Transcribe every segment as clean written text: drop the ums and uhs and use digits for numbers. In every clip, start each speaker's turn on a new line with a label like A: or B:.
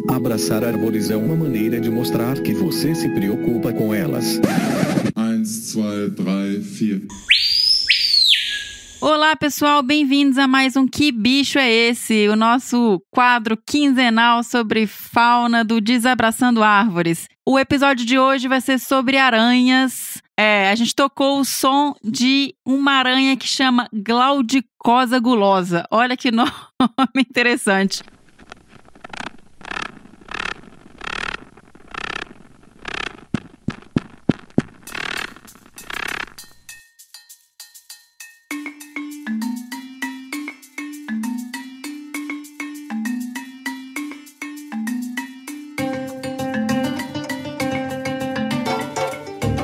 A: Abraçar árvores é uma maneira de mostrar que você se preocupa com elas.
B: 1, 2, 3, 4.
C: Olá, pessoal, bem-vindos a mais um Que Bicho é Esse? O nosso quadro quinzenal sobre fauna do Desabraçando Árvores. O episódio de hoje vai ser sobre aranhas. A gente tocou o som de uma aranha que chama Glaudicosa gulosa. Olha que nome interessante.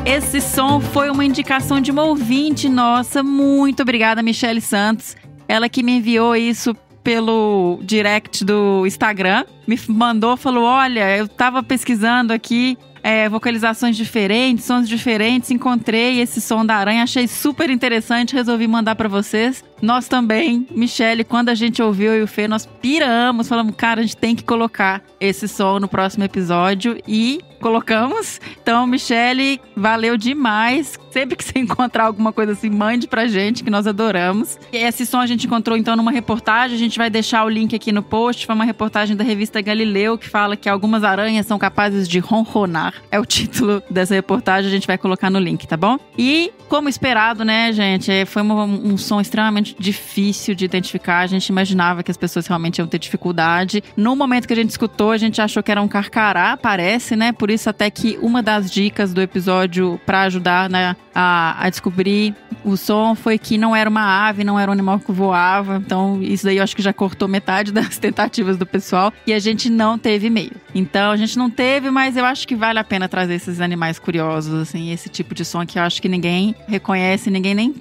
C: Esse som foi uma indicação de uma ouvinte nossa. Muito obrigada, Michele Santos. Ela que me enviou isso pelo direct do Instagram. Me mandou, falou, olha, eu tava pesquisando aqui vocalizações diferentes, sons diferentes. Encontrei esse som da aranha, achei super interessante, resolvi mandar pra vocês. Nós também, Michele, quando a gente ouviu eu e o Fê, nós piramos, falamos, cara, a gente tem que colocar esse som no próximo episódio e colocamos. Então, Michele, valeu demais. Sempre que você encontrar alguma coisa assim, mande pra gente, que nós adoramos. E esse som a gente encontrou então numa reportagem, a gente vai deixar o link aqui no post, foi uma reportagem da revista Galileu que fala que algumas aranhas são capazes de ronronar. É o título dessa reportagem, a gente vai colocar no link, tá bom? E, como esperado, né, gente, foi um som extremamente difícil de identificar. A gente imaginava que as pessoas realmente iam ter dificuldade. No momento que a gente escutou, a gente achou que era um carcará, parece, né? Por isso até que uma das dicas do episódio para ajudar, né, a descobrir o som foi que não era uma ave, não era um animal que voava. Então isso daí eu acho que já cortou metade das tentativas do pessoal e a gente não teve e-mail. Então a gente não teve, mas eu acho que vale a pena trazer esses animais curiosos, assim, esse tipo de som que eu acho que ninguém reconhece,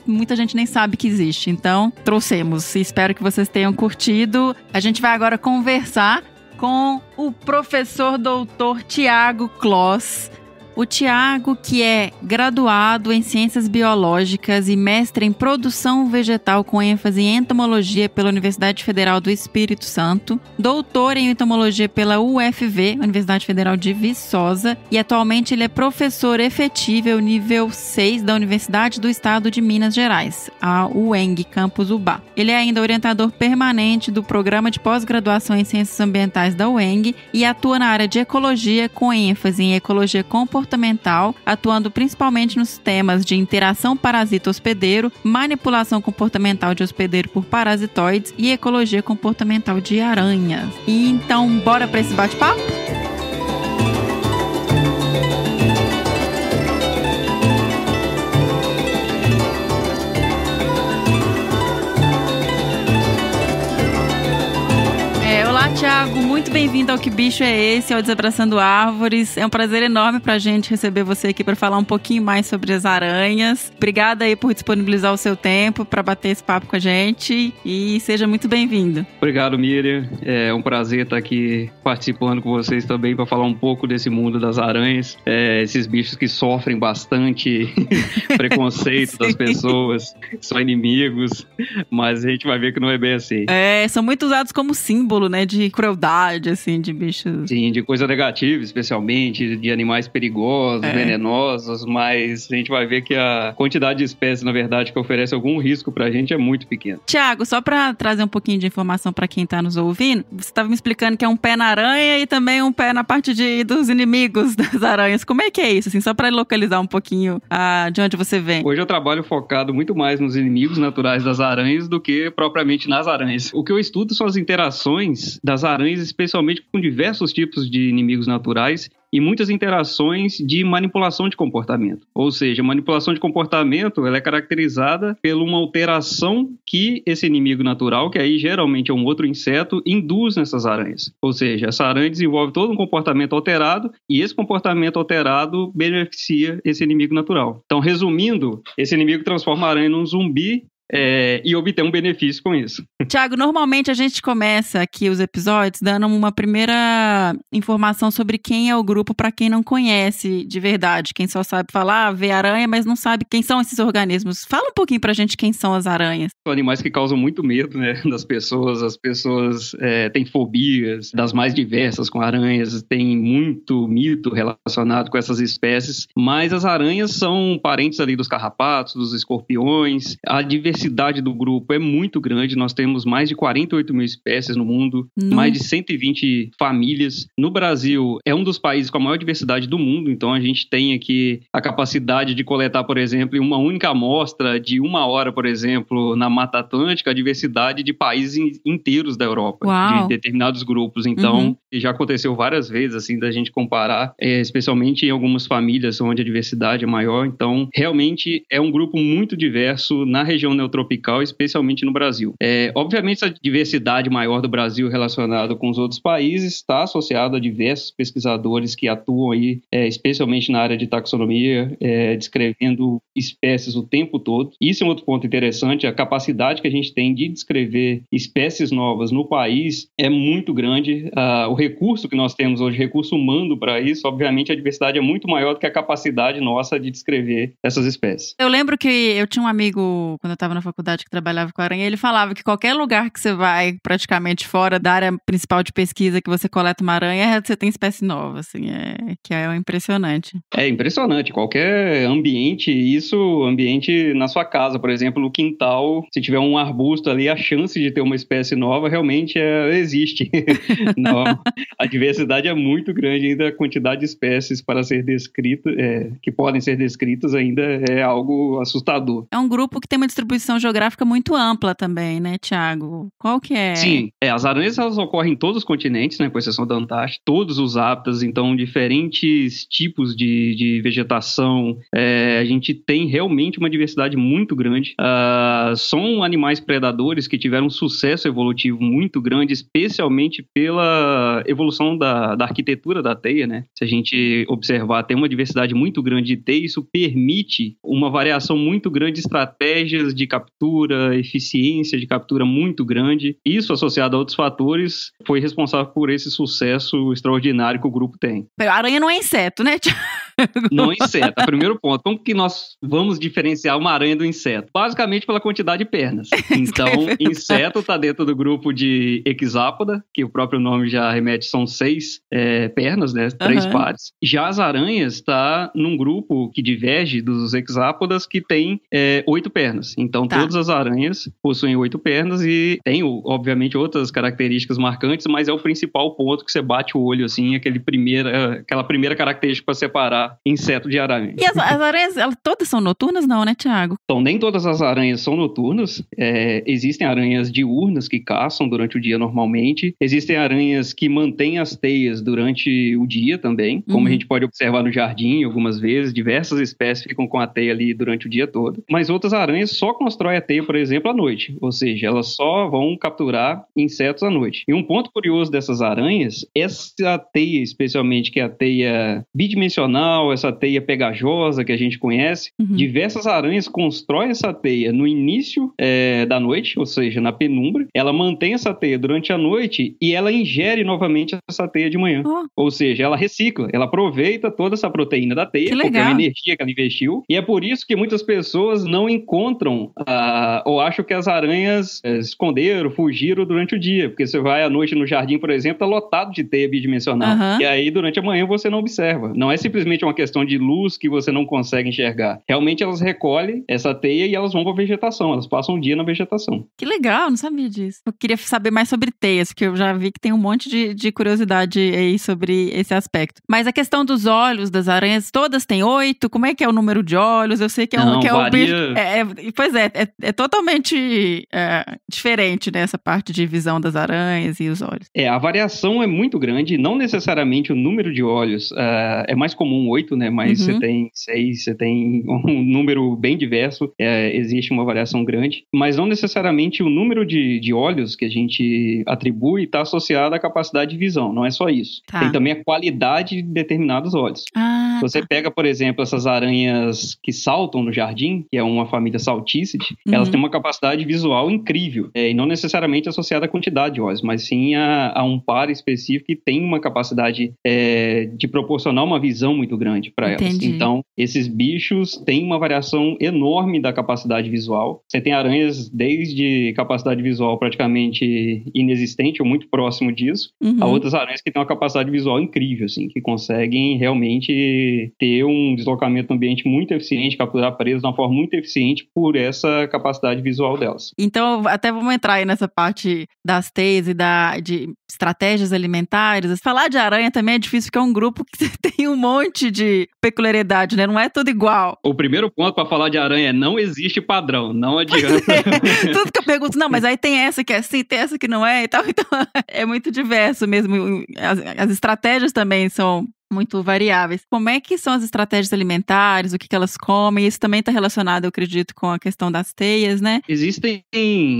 C: muita gente nem sabe que existe. Então trouxemos e espero que vocês tenham curtido. A gente vai agora conversar com o professor doutor Tiago Kloss. O Tiago, que é graduado em Ciências Biológicas e mestre em Produção Vegetal com ênfase em Entomologia pela Universidade Federal do Espírito Santo, doutor em Entomologia pela UFV, Universidade Federal de Viçosa, e atualmente ele é professor efetivo nível 6 da Universidade do Estado de Minas Gerais, a UENG, Campus Ubá. Ele é ainda orientador permanente do Programa de Pós-Graduação em Ciências Ambientais da UENG e atua na área de Ecologia com ênfase em Ecologia Comportamental, atuando principalmente nos temas de interação parasita-hospedeiro, manipulação comportamental de hospedeiro por parasitoides e ecologia comportamental de aranhas. E então, bora para esse bate-papo? Olá, Tiago, muito bem-vindo ao Que Bicho é Esse, ao Desabraçando Árvores. É um prazer enorme pra gente receber você aqui para falar um pouquinho mais sobre as aranhas. Obrigada aí por disponibilizar o seu tempo para bater esse papo com a gente e seja muito bem-vindo.
D: Obrigado, Miriam. É um prazer estar aqui participando com vocês também para falar um pouco desse mundo das aranhas. Esses bichos que sofrem bastante preconceito das pessoas, são inimigos, mas a gente vai ver que não é bem assim.
C: São muito usados como símbolo, né, de crueldade, assim, de bichos.
D: Sim, de coisa negativa, especialmente, de animais perigosos, venenosos, mas a gente vai ver que a quantidade de espécies, na verdade, que oferece algum risco pra gente é muito pequena.
C: Tiago, só pra trazer um pouquinho de informação pra quem tá nos ouvindo, você tava me explicando que é um pé na aranha e também um pé na parte dos inimigos das aranhas. Como é que é isso, assim, só pra localizar um pouquinho de onde você vem?
D: Hoje eu trabalho focado muito mais nos inimigos naturais das aranhas do que propriamente nas aranhas. O que eu estudo são as interações das aranhas, especialmente com diversos tipos de inimigos naturais e muitas interações de manipulação de comportamento. Ou seja, a manipulação de comportamento ela é caracterizada por uma alteração que esse inimigo natural, que aí geralmente é um outro inseto, induz nessas aranhas. Ou seja, essa aranha desenvolve todo um comportamento alterado e esse comportamento alterado beneficia esse inimigo natural. Então, resumindo, esse inimigo transforma a aranha num zumbi e obter um benefício com isso.
C: Tiago, normalmente a gente começa aqui os episódios dando uma primeira informação sobre quem é o grupo para quem não conhece de verdade. Quem só sabe falar, vê aranha, mas não sabe quem são esses organismos. Fala um pouquinho pra gente quem são as aranhas.
D: São animais que causam muito medo, né, das pessoas. As pessoas têm fobias das mais diversas com aranhas. Tem muito mito relacionado com essas espécies. Mas as aranhas são parentes ali dos carrapatos, dos escorpiões. A diversidade do grupo é muito grande. Nós temos mais de 48 mil espécies no mundo, mais de 120 famílias. No Brasil, é um dos países com a maior diversidade do mundo, então a gente tem aqui a capacidade de coletar, por exemplo, em uma única amostra de 1 hora, por exemplo, na Mata Atlântica, a diversidade de países inteiros da Europa, de determinados grupos. Então, já aconteceu várias vezes, assim, da gente comparar, especialmente em algumas famílias onde a diversidade é maior. Então, realmente é um grupo muito diverso na região neotropical, especialmente no Brasil. Obviamente, essa diversidade maior do Brasil relacionada com os outros países está associada a diversos pesquisadores que atuam aí, especialmente na área de taxonomia, descrevendo espécies o tempo todo. Isso é um outro ponto interessante, a capacidade que a gente tem de descrever espécies novas no país é muito grande. O recurso que nós temos hoje, recurso humano para isso, obviamente a diversidade é muito maior do que a capacidade nossa de descrever essas espécies.
C: Eu lembro que eu tinha um amigo, quando eu estava na faculdade, que trabalhava com aranha, ele falava que qualquer lugar que você vai, praticamente fora da área principal de pesquisa, que você coleta uma aranha, você tem espécie nova, assim, que é impressionante.
D: É impressionante, qualquer ambiente, ambiente na sua casa, por exemplo, no quintal, se tiver um arbusto ali, a chance de ter uma espécie nova realmente existe. Não, a diversidade é muito grande, ainda a quantidade de espécies para ser descrita, que podem ser descritas ainda é algo assustador.
C: É um grupo que tem uma distribuição geográfica muito ampla também, né, Tiago? Qual que é?
D: Sim, as aranhas elas ocorrem em todos os continentes, né, com exceção da Antártida, todos os hábitats, então diferentes tipos de vegetação, a gente tem realmente uma diversidade muito grande. São animais predadores que tiveram um sucesso evolutivo muito grande, especialmente pela evolução da arquitetura da teia, né? Se a gente observar, tem uma diversidade muito grande de teia, isso permite uma variação muito grande de estratégias de captura, eficiência de captura muito grande. Isso, associado a outros fatores, foi responsável por esse sucesso extraordinário que o grupo tem.
C: A aranha não é inseto, né, Tiago?
D: Não é inseto. Primeiro ponto, como que nós vamos diferenciar uma aranha do inseto? Basicamente pela quantidade de pernas. Então, inseto está dentro do grupo de Hexápoda, que o próprio nome já remete, são 6 pernas, né? 3 pares. Já as aranhas está num grupo que diverge dos hexápodas, que tem 8 pernas. Então, todas as aranhas possuem 8 pernas e tem, obviamente, outras características marcantes, mas é o principal ponto que você bate o olho, assim, aquela primeira característica para separar inseto de aranha.
C: E as aranhas, elas todas são noturnas, não, né, Tiago?
D: Então, nem todas as aranhas são noturnas. Existem aranhas diurnas que caçam durante o dia normalmente. Existem aranhas que mantêm as teias durante o dia também, como a gente pode observar no jardim algumas vezes. Diversas espécies ficam com a teia ali durante o dia todo. Mas outras aranhas só constroem a teia, por exemplo, à noite. Ou seja, elas só vão capturar insetos à noite. E um ponto curioso dessas aranhas, essa teia especialmente, que é a teia bidimensional, essa teia pegajosa que a gente conhece, diversas aranhas constroem essa teia no início da noite, ou seja, na penumbra. Ela mantém essa teia durante a noite e ela ingere novamente essa teia de manhã. Ou seja, ela recicla, ela aproveita toda essa proteína da teia, porque é uma energia que ela investiu. E é por isso que muitas pessoas não encontram ou acham que as aranhas esconderam, fugiram durante o dia. Porque você vai à noite no jardim, por exemplo, tá lotado de teia bidimensional. E aí, durante a manhã, você não observa. Não é simplesmente uma questão de luz que você não consegue enxergar. Realmente elas recolhem essa teia e elas vão para a vegetação, elas passam o dia na vegetação.
C: Que legal, não sabia disso. Eu queria saber mais sobre teias, porque eu já vi que tem um monte de curiosidade aí sobre esse aspecto. Mas a questão dos olhos das aranhas, todas têm 8? Como é que é o número de olhos? Eu sei que é
D: não,
C: um... Que
D: varia...
C: Pois é totalmente diferente, né, essa parte de visão das aranhas e os olhos.
D: A variação é muito grande, não necessariamente o número de olhos é mais comum 8, né? Mas você tem 6, você tem um número bem diverso, existe uma variação grande, mas não necessariamente o número de olhos que a gente atribui está associado à capacidade de visão, não é só isso.
C: Tá.
D: Tem também a qualidade de determinados olhos. Você pega, por exemplo, essas aranhas que saltam no jardim, que é uma família Salticide, elas têm uma capacidade visual incrível, e não necessariamente associada à quantidade de olhos, mas sim a um par específico que tem uma capacidade de proporcionar uma visão muito grande para elas. Então, esses bichos têm uma variação enorme da capacidade visual. Você tem aranhas desde capacidade visual praticamente inexistente ou muito próximo disso, a outras aranhas que têm uma capacidade visual incrível, assim, que conseguem realmente ter um deslocamento no ambiente muito eficiente, capturar presas de uma forma muito eficiente por essa capacidade visual delas.
C: Então, até vamos entrar aí nessa parte das teias e de estratégias alimentares. Falar de aranha também é difícil, porque é um grupo que tem um monte de peculiaridade, né? Não é tudo igual.
D: O primeiro ponto para falar de aranha é não existe padrão, não adianta.
C: Tudo que eu pergunto, não, mas aí tem essa que é assim, tem essa que não é e tal. Então, é muito diverso mesmo. As estratégias também são muito variáveis. Como é que são as estratégias alimentares, o que elas comem? Isso também está relacionado, eu acredito, com a questão das teias, né?
D: Existem,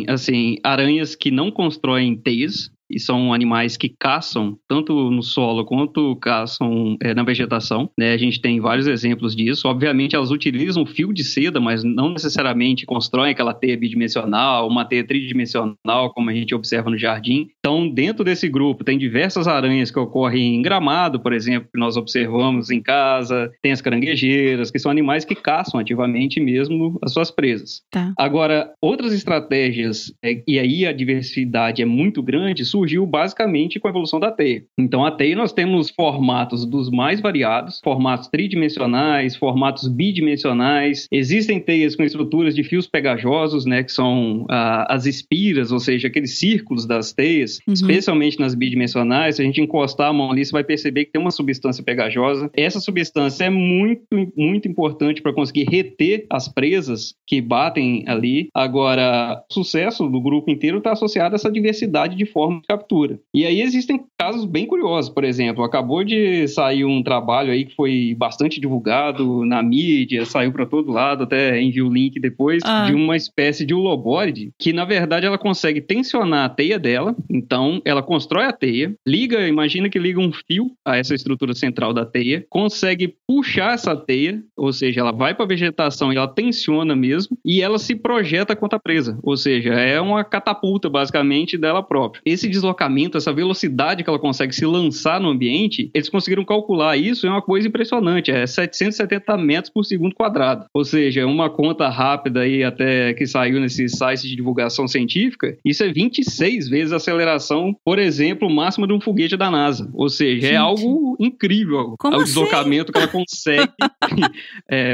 D: assim, aranhas que não constroem teias, e são animais que caçam tanto no solo quanto caçam na vegetação, né? A gente tem vários exemplos disso. Obviamente, elas utilizam fio de seda, mas não necessariamente constroem aquela teia bidimensional, uma teia tridimensional, como a gente observa no jardim. Então, dentro desse grupo, tem diversas aranhas que ocorrem em gramado, por exemplo, que nós observamos em casa. Tem as caranguejeiras, que são animais que caçam ativamente mesmo as suas presas.
C: Tá.
D: Agora, outras estratégias, e aí a diversidade é muito grande, surgiu basicamente com a evolução da teia. Então, a teia nós temos formatos dos mais variados, formatos tridimensionais, formatos bidimensionais. Existem teias com estruturas de fios pegajosos, né, que são as espiras, ou seja, aqueles círculos das teias, especialmente nas bidimensionais. Se a gente encostar a mão ali, você vai perceber que tem uma substância pegajosa. Essa substância é muito, muito importante para conseguir reter as presas que batem ali. Agora, o sucesso do grupo inteiro está associado a essa diversidade de formas de captura. E aí existem casos bem curiosos, por exemplo, acabou de sair um trabalho aí que foi bastante divulgado na mídia, saiu para todo lado, até envio o link depois, de uma espécie de ulobóride, que na verdade ela consegue tensionar a teia dela, então ela constrói a teia, imagina que liga um fio a essa estrutura central da teia, consegue puxar essa teia, ou seja, ela vai para a vegetação e ela tensiona mesmo, e ela se projeta contra a presa, ou seja, é uma catapulta basicamente dela própria. Esse deslocamento, essa velocidade que ela consegue se lançar no ambiente, eles conseguiram calcular isso, é uma coisa impressionante, é 770 metros por segundo quadrado. Ou seja, uma conta rápida aí até que saiu nesses sites de divulgação científica, isso é 26 vezes a aceleração, por exemplo, máxima de um foguete da NASA. Ou seja, é algo incrível.
C: Como
D: o
C: assim?
D: deslocamento que ela consegue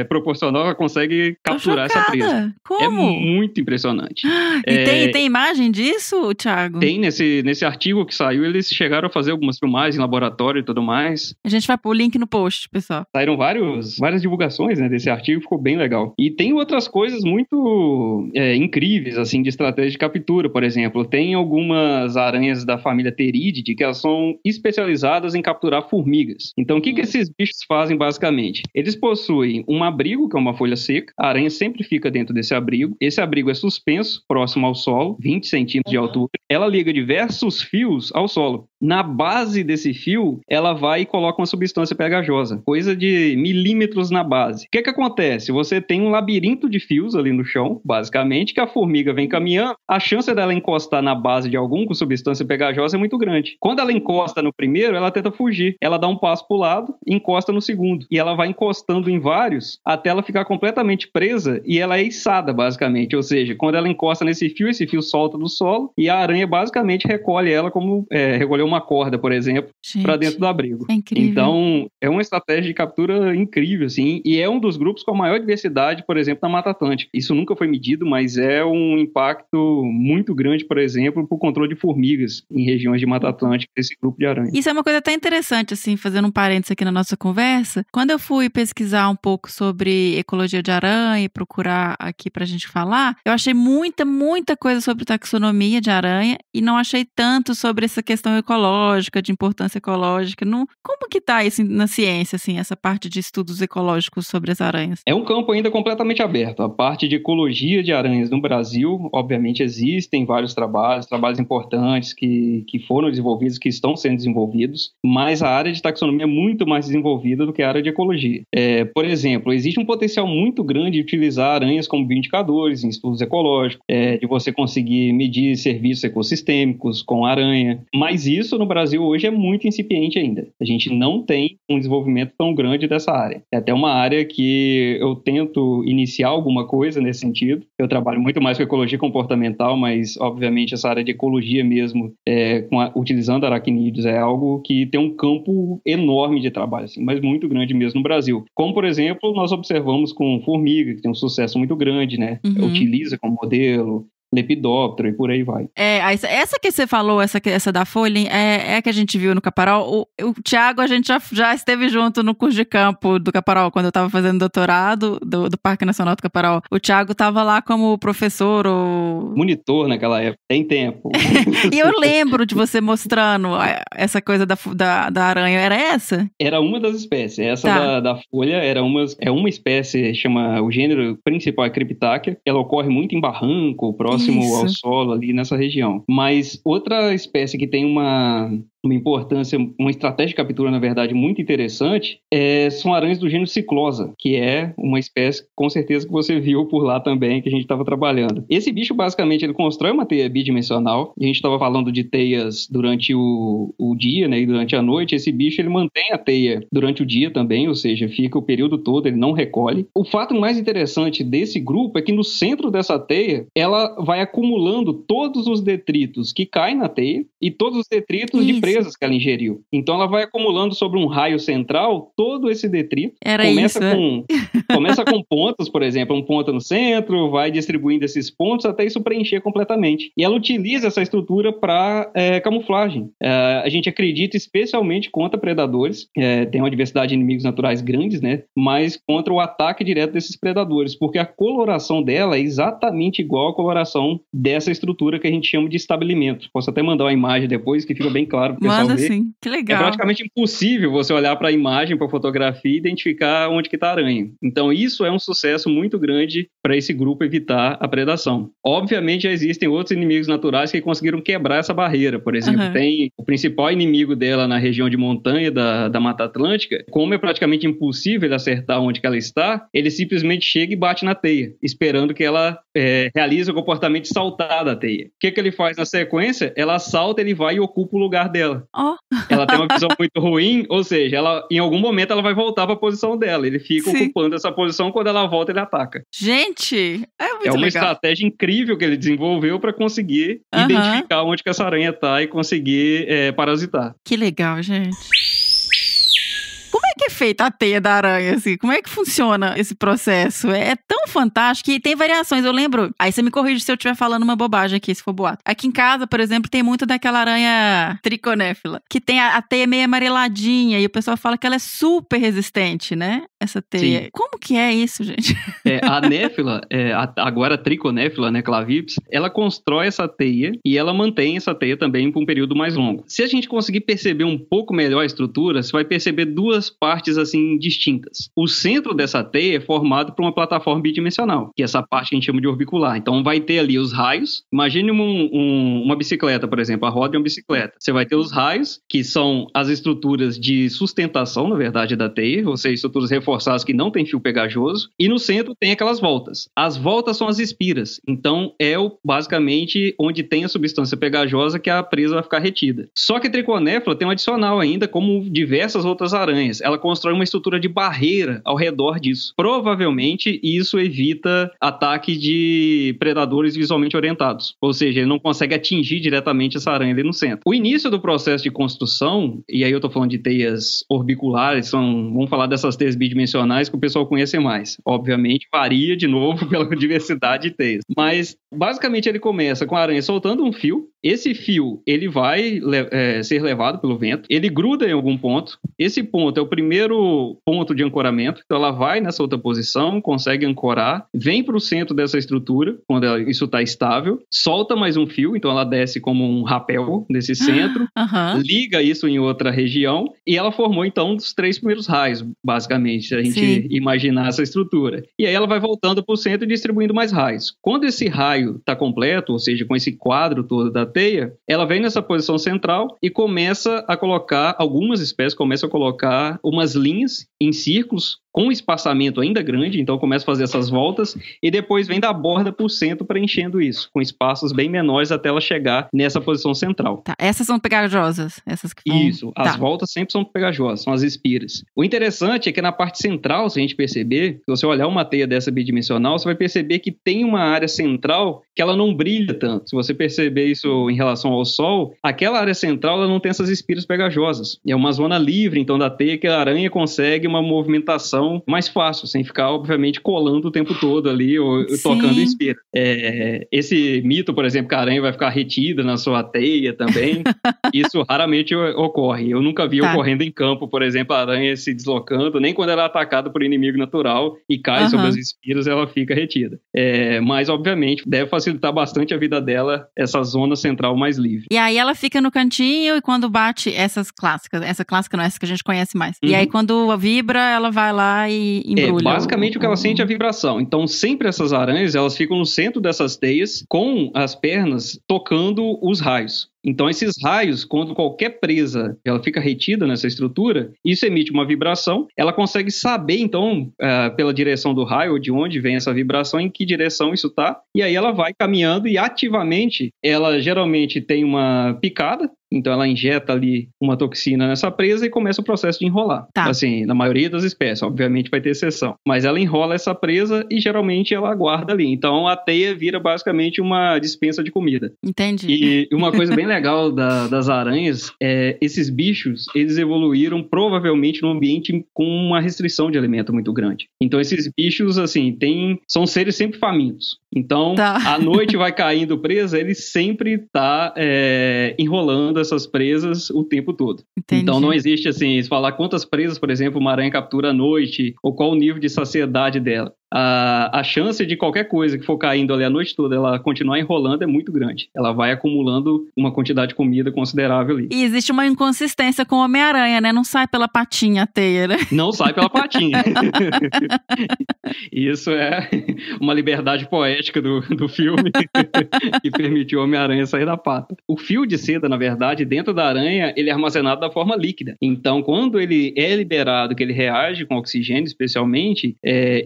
D: proporcionar, ela consegue capturar essa presa.
C: Como?
D: É muito impressionante.
C: E tem imagem disso, Thiago?
D: Tem nesse artigo que saiu, eles chegaram a fazer algumas filmagens em laboratório e tudo mais.
C: A gente vai pôr o link no post, pessoal.
D: Saíram várias divulgações, né, desse artigo, ficou bem legal. E tem outras coisas muito incríveis, assim, de estratégia de captura, por exemplo. Tem algumas aranhas da família Pterídide que elas são especializadas em capturar formigas. Então, o que esses bichos fazem, basicamente? Eles possuem um abrigo, que é uma folha seca. A aranha sempre fica dentro desse abrigo. Esse abrigo é suspenso, próximo ao solo, 20 centímetros de altura. Ela liga diversos fios ao solo. Na base desse fio, ela vai e coloca uma substância pegajosa, coisa de milímetros na base. O que acontece? Você tem um labirinto de fios ali no chão, basicamente, que a formiga vem caminhando, a chance dela encostar na base de algum com substância pegajosa é muito grande. Quando ela encosta no primeiro, ela tenta fugir. Ela dá um passo pro lado e encosta no segundo. E ela vai encostando em vários até ela ficar completamente presa e ela é içada, basicamente. Ou seja, quando ela encosta nesse fio, esse fio solta do solo e a aranha basicamente recolhe ela como recolheu uma corda, por exemplo, para dentro do abrigo.
C: É incrível.
D: Então, é uma estratégia de captura incrível, assim, e é um dos grupos com a maior diversidade, por exemplo, na Mata Atlântica. Isso nunca foi medido, mas é um impacto muito grande, por exemplo, para o controle de formigas em regiões de Mata Atlântica, desse grupo de aranha.
C: Isso é uma coisa até interessante, assim, fazendo um parênteses aqui na nossa conversa. Quando eu fui pesquisar um pouco sobre ecologia de aranha e procurar aqui pra gente falar, eu achei muita coisa sobre taxonomia de aranha e não achei tanto sobre essa questão ecológica. ecológica, de importância ecológica. Como que tá isso na ciência, assim, essa parte de estudos ecológicos sobre as aranhas?
D: É um campo ainda completamente aberto. A parte de ecologia de aranhas no Brasil, obviamente, existem vários trabalhos importantes que foram desenvolvidos, que estão sendo desenvolvidos, mas a área de taxonomia é muito mais desenvolvida do que a área de ecologia. Por exemplo, existe um potencial muito grande de utilizar aranhas como bioindicadores em estudos ecológicos, de você conseguir medir serviços ecossistêmicos com aranha, mas isso no Brasil hoje é muito incipiente ainda. A gente não tem um desenvolvimento tão grande dessa área. É até uma área que eu tento iniciar alguma coisa nesse sentido. Eu trabalho muito mais com ecologia comportamental, mas obviamente essa área de ecologia mesmo, utilizando aracnídeos, é algo que tem um campo enorme de trabalho, assim, mas muito grande mesmo no Brasil. Como, por exemplo, nós observamos com formiga, que tem um sucesso muito grande, né? Utiliza como modelo, lepidóptero e por aí vai.
C: Essa que você falou, essa da folha, é a que a gente viu no Caparaó. O Thiago, a gente já esteve junto no curso de campo do Caparaó, quando eu estava fazendo doutorado do Parque Nacional do Caparaó. O Thiago estava lá como professor ou...
D: monitor naquela época, tem tempo.
C: E eu lembro de você mostrando essa coisa da aranha, era essa?
D: Era uma das espécies. Essa da folha é uma espécie, chama o gênero principal é Cryptacea. Ela ocorre muito em barranco, próximo ao solo ali nessa região. Mas outra espécie que tem uma importância, uma estratégia de captura, na verdade, muito interessante, são aranhas do gênero Ciclosa, que é uma espécie, com certeza, que você viu por lá também, que a gente estava trabalhando. Esse bicho, basicamente, ele constrói uma teia bidimensional. A gente estava falando de teias durante o dia, né, e durante a noite. Esse bicho, ele mantém a teia durante o dia também, ou seja, fica o período todo, ele não recolhe. O fato mais interessante desse grupo é que no centro dessa teia, ela vai acumulando todos os detritos que caem na teia e todos os detritos de presas que ela ingeriu. Então ela vai acumulando sobre um raio central todo esse detrito. Começa com pontos, por exemplo, um ponto no centro, vai distribuindo esses pontos até isso preencher completamente. E ela utiliza essa estrutura para camuflagem. A gente acredita especialmente contra predadores. Tem uma diversidade de inimigos naturais grandes, né? Mas contra o ataque direto desses predadores, porque a coloração dela é exatamente igual à coloração dessa estrutura que a gente chama de estabelimento. Posso até mandar uma imagem depois que fica bem claro.
C: Manda sim, que legal.
D: É praticamente impossível você olhar para a imagem, para a fotografia e identificar onde que está a aranha. Então isso é um sucesso muito grande para esse grupo evitar a predação. Obviamente já existem outros inimigos naturais que conseguiram quebrar essa barreira. Por exemplo, tem o principal inimigo dela na região de montanha da Mata Atlântica. Como é praticamente impossível ele acertar onde que ela está, ele simplesmente chega e bate na teia, esperando que ela realize o comportamento de saltar da teia. O que ele faz na sequência? Ela salta, ele vai e ocupa o lugar dela. Ela tem uma visão muito ruim, ou seja, em algum momento ela vai voltar para a posição dela. Ele fica ocupando essa posição, quando ela volta ele ataca.
C: Gente, é muito
D: legal.
C: legal.
D: Estratégia incrível que ele desenvolveu para conseguir identificar onde que essa aranha está e conseguir parasitar.
C: Que legal, gente. Como é que é feita a teia da aranha, assim? Como é que funciona esse processo? É tão fantástico e tem variações. Eu lembro... Aí você me corrige se eu estiver falando uma bobagem aqui, se for boato. Aqui em casa, por exemplo, tem muito daquela aranha triconéfila, que tem a teia meio amareladinha e o pessoal fala que ela é super resistente, né? Essa teia. Sim. Como que é isso, gente?
D: A néfila, agora a triconéfila, né, clavips, ela constrói essa teia e ela mantém essa teia também por um período mais longo. Se a gente conseguir perceber um pouco melhor a estrutura, você vai perceber duas partes assim distintas. O centro dessa teia é formado por uma plataforma bidimensional, que é essa parte que a gente chama de orbicular. Então vai ter ali os raios. Imagine uma bicicleta, por exemplo, a roda de uma bicicleta. Você vai ter os raios, que são as estruturas de sustentação, na verdade, da teia, ou seja, estruturas reforçadas que não tem fio pegajoso. E no centro tem aquelas voltas. As voltas são as espiras. Então basicamente onde tem a substância pegajosa que a presa vai ficar retida. Só que a triconéfila tem um adicional ainda, como diversas outras aranhas. Ela constrói uma estrutura de barreira ao redor disso. Provavelmente isso evita ataque de predadores visualmente orientados. Ou seja, ele não consegue atingir diretamente essa aranha ali no centro. O início do processo de construção, e aí eu tô falando de teias orbiculares, vamos falar dessas teias bidimensionais que o pessoal conhece mais. Obviamente varia de novo pela diversidade de teias. Mas basicamente ele começa com a aranha soltando um fio Esse fio, ele vai ser levado pelo vento, ele gruda em algum ponto. Esse ponto é o primeiro ponto de ancoramento, então ela vai nessa outra posição, consegue ancorar, vem para o centro dessa estrutura, quando isso está estável, solta mais um fio, então ela desce como um rapel nesse centro, liga isso em outra região, e ela formou então os 3 primeiros raios, basicamente, se a gente imaginar essa estrutura. E aí ela vai voltando para o centro e distribuindo mais raios. Quando esse raio está completo, ou seja, com esse quadro todo da teia, ela vem nessa posição central e começa a colocar, algumas espécies começam a colocar umas linhas em círculos com espaçamento ainda grande, então começa a fazer essas voltas e depois vem da borda para o centro preenchendo isso, com espaços bem menores até ela chegar nessa posição central.
C: Tá, essas são pegajosas? Essas que vão...
D: Isso, as voltas sempre são pegajosas, são as espiras. O interessante é que na parte central, se a gente perceber, se você olhar uma teia dessa bidimensional, você vai perceber que tem uma área central que ela não brilha tanto. Se você perceber isso em relação ao sol, aquela área central ela não tem essas espiras pegajosas. É uma zona livre, então, da teia que a aranha consegue uma movimentação mais fácil, sem ficar, obviamente, colando o tempo todo ali ou tocando espira. Esse mito, por exemplo, que a aranha vai ficar retida na sua teia também, isso raramente ocorre. Eu nunca vi ocorrendo em campo, por exemplo, a aranha se deslocando, nem quando ela é atacada por inimigo natural e cai sobre as espiras, ela fica retida. Mas, obviamente, deve facilitar bastante a vida dela, essa zona central mais livre.
C: E aí ela fica no cantinho e quando bate essa clássica não é essa que a gente conhece mais. E aí quando vibra, ela vai lá e embrulha.
D: Basicamente o que ela sente é a vibração. Então sempre essas aranhas, elas ficam no centro dessas teias com as pernas tocando os raios. Então, esses raios, quando qualquer presa ela fica retida nessa estrutura, isso emite uma vibração. Ela consegue saber, então, pela direção do raio, de onde vem essa vibração, em que direção isso está. E aí ela vai caminhando e ativamente, ela geralmente tem uma picada. Então, ela injeta ali uma toxina nessa presa e começa o processo de enrolar. Assim, na maioria das espécies, obviamente vai ter exceção. Mas ela enrola essa presa e geralmente ela aguarda ali. Então, a teia vira basicamente uma dispensa de comida.
C: Entendi.
D: E uma coisa bem legal das aranhas é esses bichos, eles evoluíram provavelmente num ambiente com uma restrição de alimento muito grande. Então, esses bichos, assim, são seres sempre famintos. Então, à noite vai caindo presa, ele sempre está enrolando essas presas o tempo todo.
C: Entendi.
D: Então não existe assim, se falar quantas presas, por exemplo, uma aranha captura à noite, ou qual o nível de saciedade dela. A chance de qualquer coisa que for caindo ali a noite toda, ela continuar enrolando é muito grande. Ela vai acumulando uma quantidade de comida considerável ali.
C: E existe uma inconsistência com o Homem-Aranha, né? Não sai pela patinha a teia, né?
D: Não sai pela patinha. Isso é uma liberdade poética do filme que permitiu o Homem-Aranha sair da pata. O fio de seda, na verdade, dentro da aranha, ele é armazenado da forma líquida. Então, quando ele é liberado, que ele reage com oxigênio, especialmente,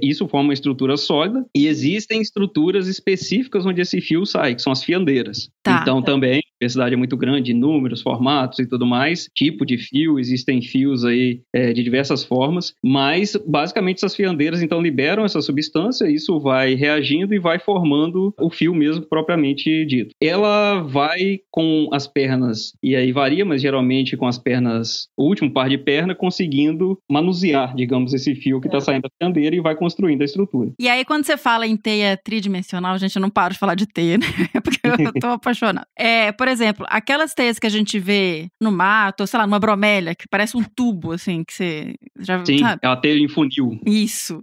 D: isso forma uma estrutura sólida e existem estruturas específicas onde esse fio sai, que são as fiandeiras. Então, também, a diversidade é muito grande, números, formatos e tudo mais, tipo de fio, existem fios aí de diversas formas, mas, basicamente, essas fiandeiras, então, liberam essa substância, isso vai reagindo e vai formando o fio mesmo, propriamente dito. Ela vai com as pernas, e aí varia, mas geralmente com as pernas, o último par de perna, conseguindo manusear, digamos, esse fio que está saindo da fiandeira e vai construindo a estrutura.
C: E aí, quando você fala em teia tridimensional, gente, eu não paro de falar de teia, né? Porque eu tô apaixonada. Por exemplo, aquelas teias que a gente vê no mato, ou sei lá, numa bromélia, que parece um tubo, assim, que você já
D: Sim,
C: sabe?
D: ela teia em funil.
C: Isso.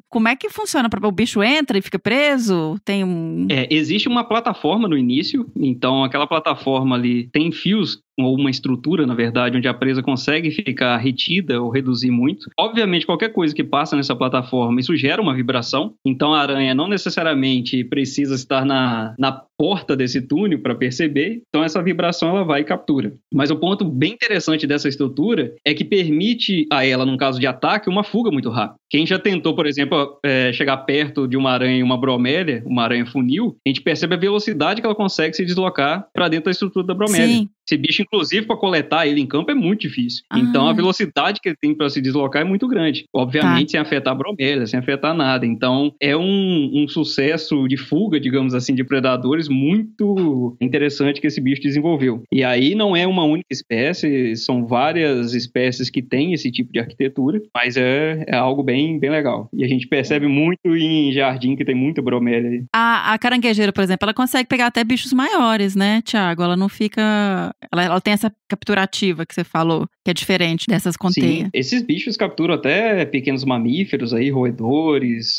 C: Como é que funciona? O bicho entra e fica preso? Tem um...
D: Existe uma plataforma no início, então aquela plataforma ali tem fios ou uma estrutura, na verdade, onde a presa consegue ficar retida ou reduzir muito. Obviamente, qualquer coisa que passa nessa plataforma, isso gera uma vibração. Então, a aranha não necessariamente precisa estar na porta desse túnel para perceber. Então, essa vibração ela vai e captura. Mas o ponto bem interessante dessa estrutura é que permite a ela, num caso de ataque, uma fuga muito rápida. Quem já tentou, por exemplo, chegar perto de uma aranha, uma bromélia, uma aranha funil, a gente percebe a velocidade que ela consegue se deslocar para dentro da estrutura da bromélia.
C: Sim.
D: Esse bicho, inclusive, para coletar ele em campo é muito difícil. Então, a velocidade que ele tem para se deslocar é muito grande. Obviamente, sem afetar a bromélia, sem afetar nada. Então, é um sucesso de fuga, digamos assim, de predadores muito interessante que esse bicho desenvolveu. E aí, não é uma única espécie, são várias espécies que têm esse tipo de arquitetura, mas é algo bem, bem legal. E a gente percebe muito em jardim que tem muita bromélia aí.
C: A caranguejeira, por exemplo, ela consegue pegar até bichos maiores, né, Thiago? Ela não fica... Ela tem essa capturativa que você falou, que é diferente dessas com teia.
D: Sim, esses bichos capturam até pequenos mamíferos aí, roedores,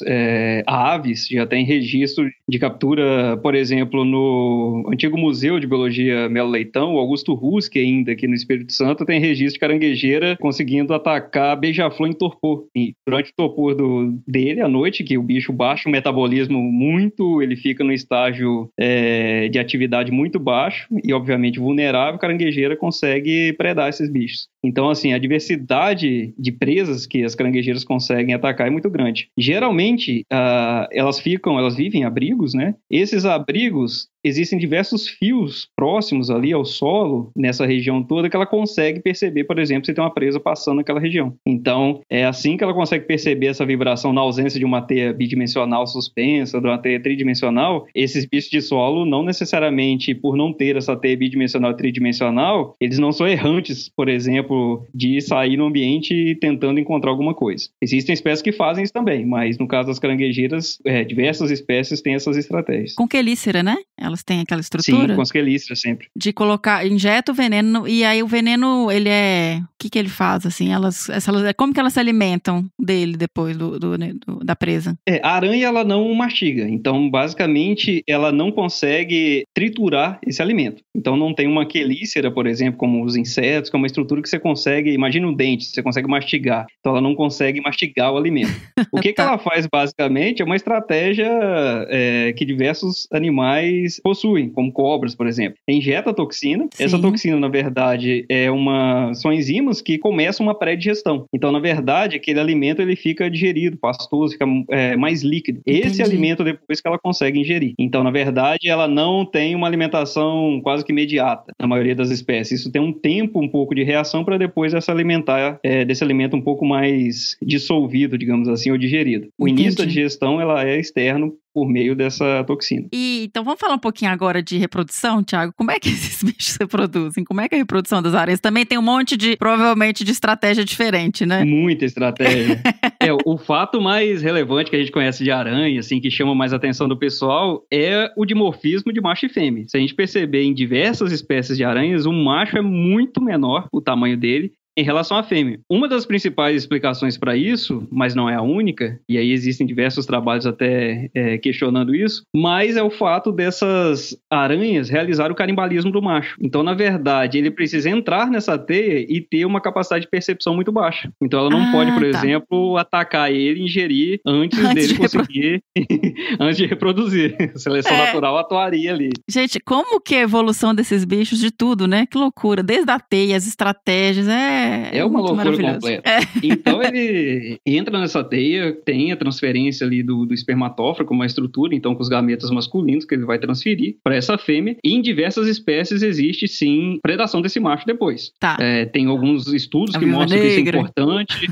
D: aves. Já tem registro de captura, por exemplo, no antigo Museu de Biologia Melo Leitão, o Augusto Ruski, ainda aqui no Espírito Santo, tem registro de caranguejeira conseguindo atacar beija-flor em torpor. E durante o torpor dele, à noite, que o bicho baixa o metabolismo muito, ele fica no estágio de atividade muito baixo e, obviamente, vulnerável, a caranguejeira consegue predar esses bichos. Então, assim, a diversidade de presas que as caranguejeiras conseguem atacar é muito grande. Geralmente, elas vivem em abrigos, né? Esses abrigos, existem diversos fios próximos ali ao solo, nessa região toda, que ela consegue perceber, por exemplo, se tem uma presa passando naquela região. Então, é assim que ela consegue perceber essa vibração na ausência de uma teia bidimensional suspensa, de uma teia tridimensional. Esses bichos de solo, não necessariamente por não ter essa teia bidimensional e tridimensional, eles não são errantes, por exemplo, de sair no ambiente tentando encontrar alguma coisa. Existem espécies que fazem isso também, mas no caso das caranguejeiras, diversas espécies têm essas estratégias.
C: Com quelícera, né? Elas têm aquela estrutura?
D: Sim, com as quelíceras sempre.
C: De colocar, injeta o veneno, e aí o veneno, ele é... O que ele faz, assim? Como que elas se alimentam dele depois da presa?
D: A aranha, ela não mastiga. Então, basicamente, ela não consegue triturar esse alimento. Então, não tem uma quelícera, por exemplo, como os insetos, que é uma estrutura que você consegue... Imagina um dente, você consegue mastigar. Então, ela não consegue mastigar o alimento. O que ela faz, basicamente, é uma estratégia que diversos animais possuem, como cobras, por exemplo. Injeta a toxina. Sim. Essa toxina, na verdade, são enzimas que começam uma pré-digestão. Então, na verdade, aquele alimento ele fica digerido, pastoso, fica mais líquido.
C: Entendi.
D: Esse alimento depois que ela consegue ingerir. Então, na verdade, ela não tem uma alimentação quase que imediata, na maioria das espécies. Isso tem um tempo, um pouco de reação para depois ela se alimentar desse alimento um pouco mais dissolvido, digamos assim, ou digerido. O início da digestão, ela é externo por meio dessa toxina.
C: Então vamos falar um pouquinho agora de reprodução, Thiago? Como é que esses bichos se reproduzem? Como é que é a reprodução das aranhas? Também tem um monte provavelmente, de estratégia diferente, né?
D: Muita estratégia. O fato mais relevante que a gente conhece de aranha, assim, que chama mais a atenção do pessoal, é o dimorfismo de macho e fêmea. Se a gente perceber em diversas espécies de aranhas, o macho é muito menor, o tamanho dele, em relação à fêmea. Uma das principais explicações para isso, mas não é a única, e aí existem diversos trabalhos até questionando isso, mas é o fato dessas aranhas realizar o canibalismo do macho. Então, na verdade, ele precisa entrar nessa teia e ter uma capacidade de percepção muito baixa. Então, ela não pode, por exemplo, atacar ele e ingerir antes dele conseguir, antes de reproduzir. A seleção natural atuaria ali.
C: Gente, como que a evolução desses bichos de tudo, né? Que loucura. Desde a teia, as estratégias,
D: é uma loucura completa. Então ele entra nessa teia, tem a transferência ali do espermatófago, uma estrutura, então com os gametas masculinos que ele vai transferir para essa fêmea. E em diversas espécies existe sim predação desse macho depois.
C: Tá.
D: Tem alguns estudos que mostram que isso é importante,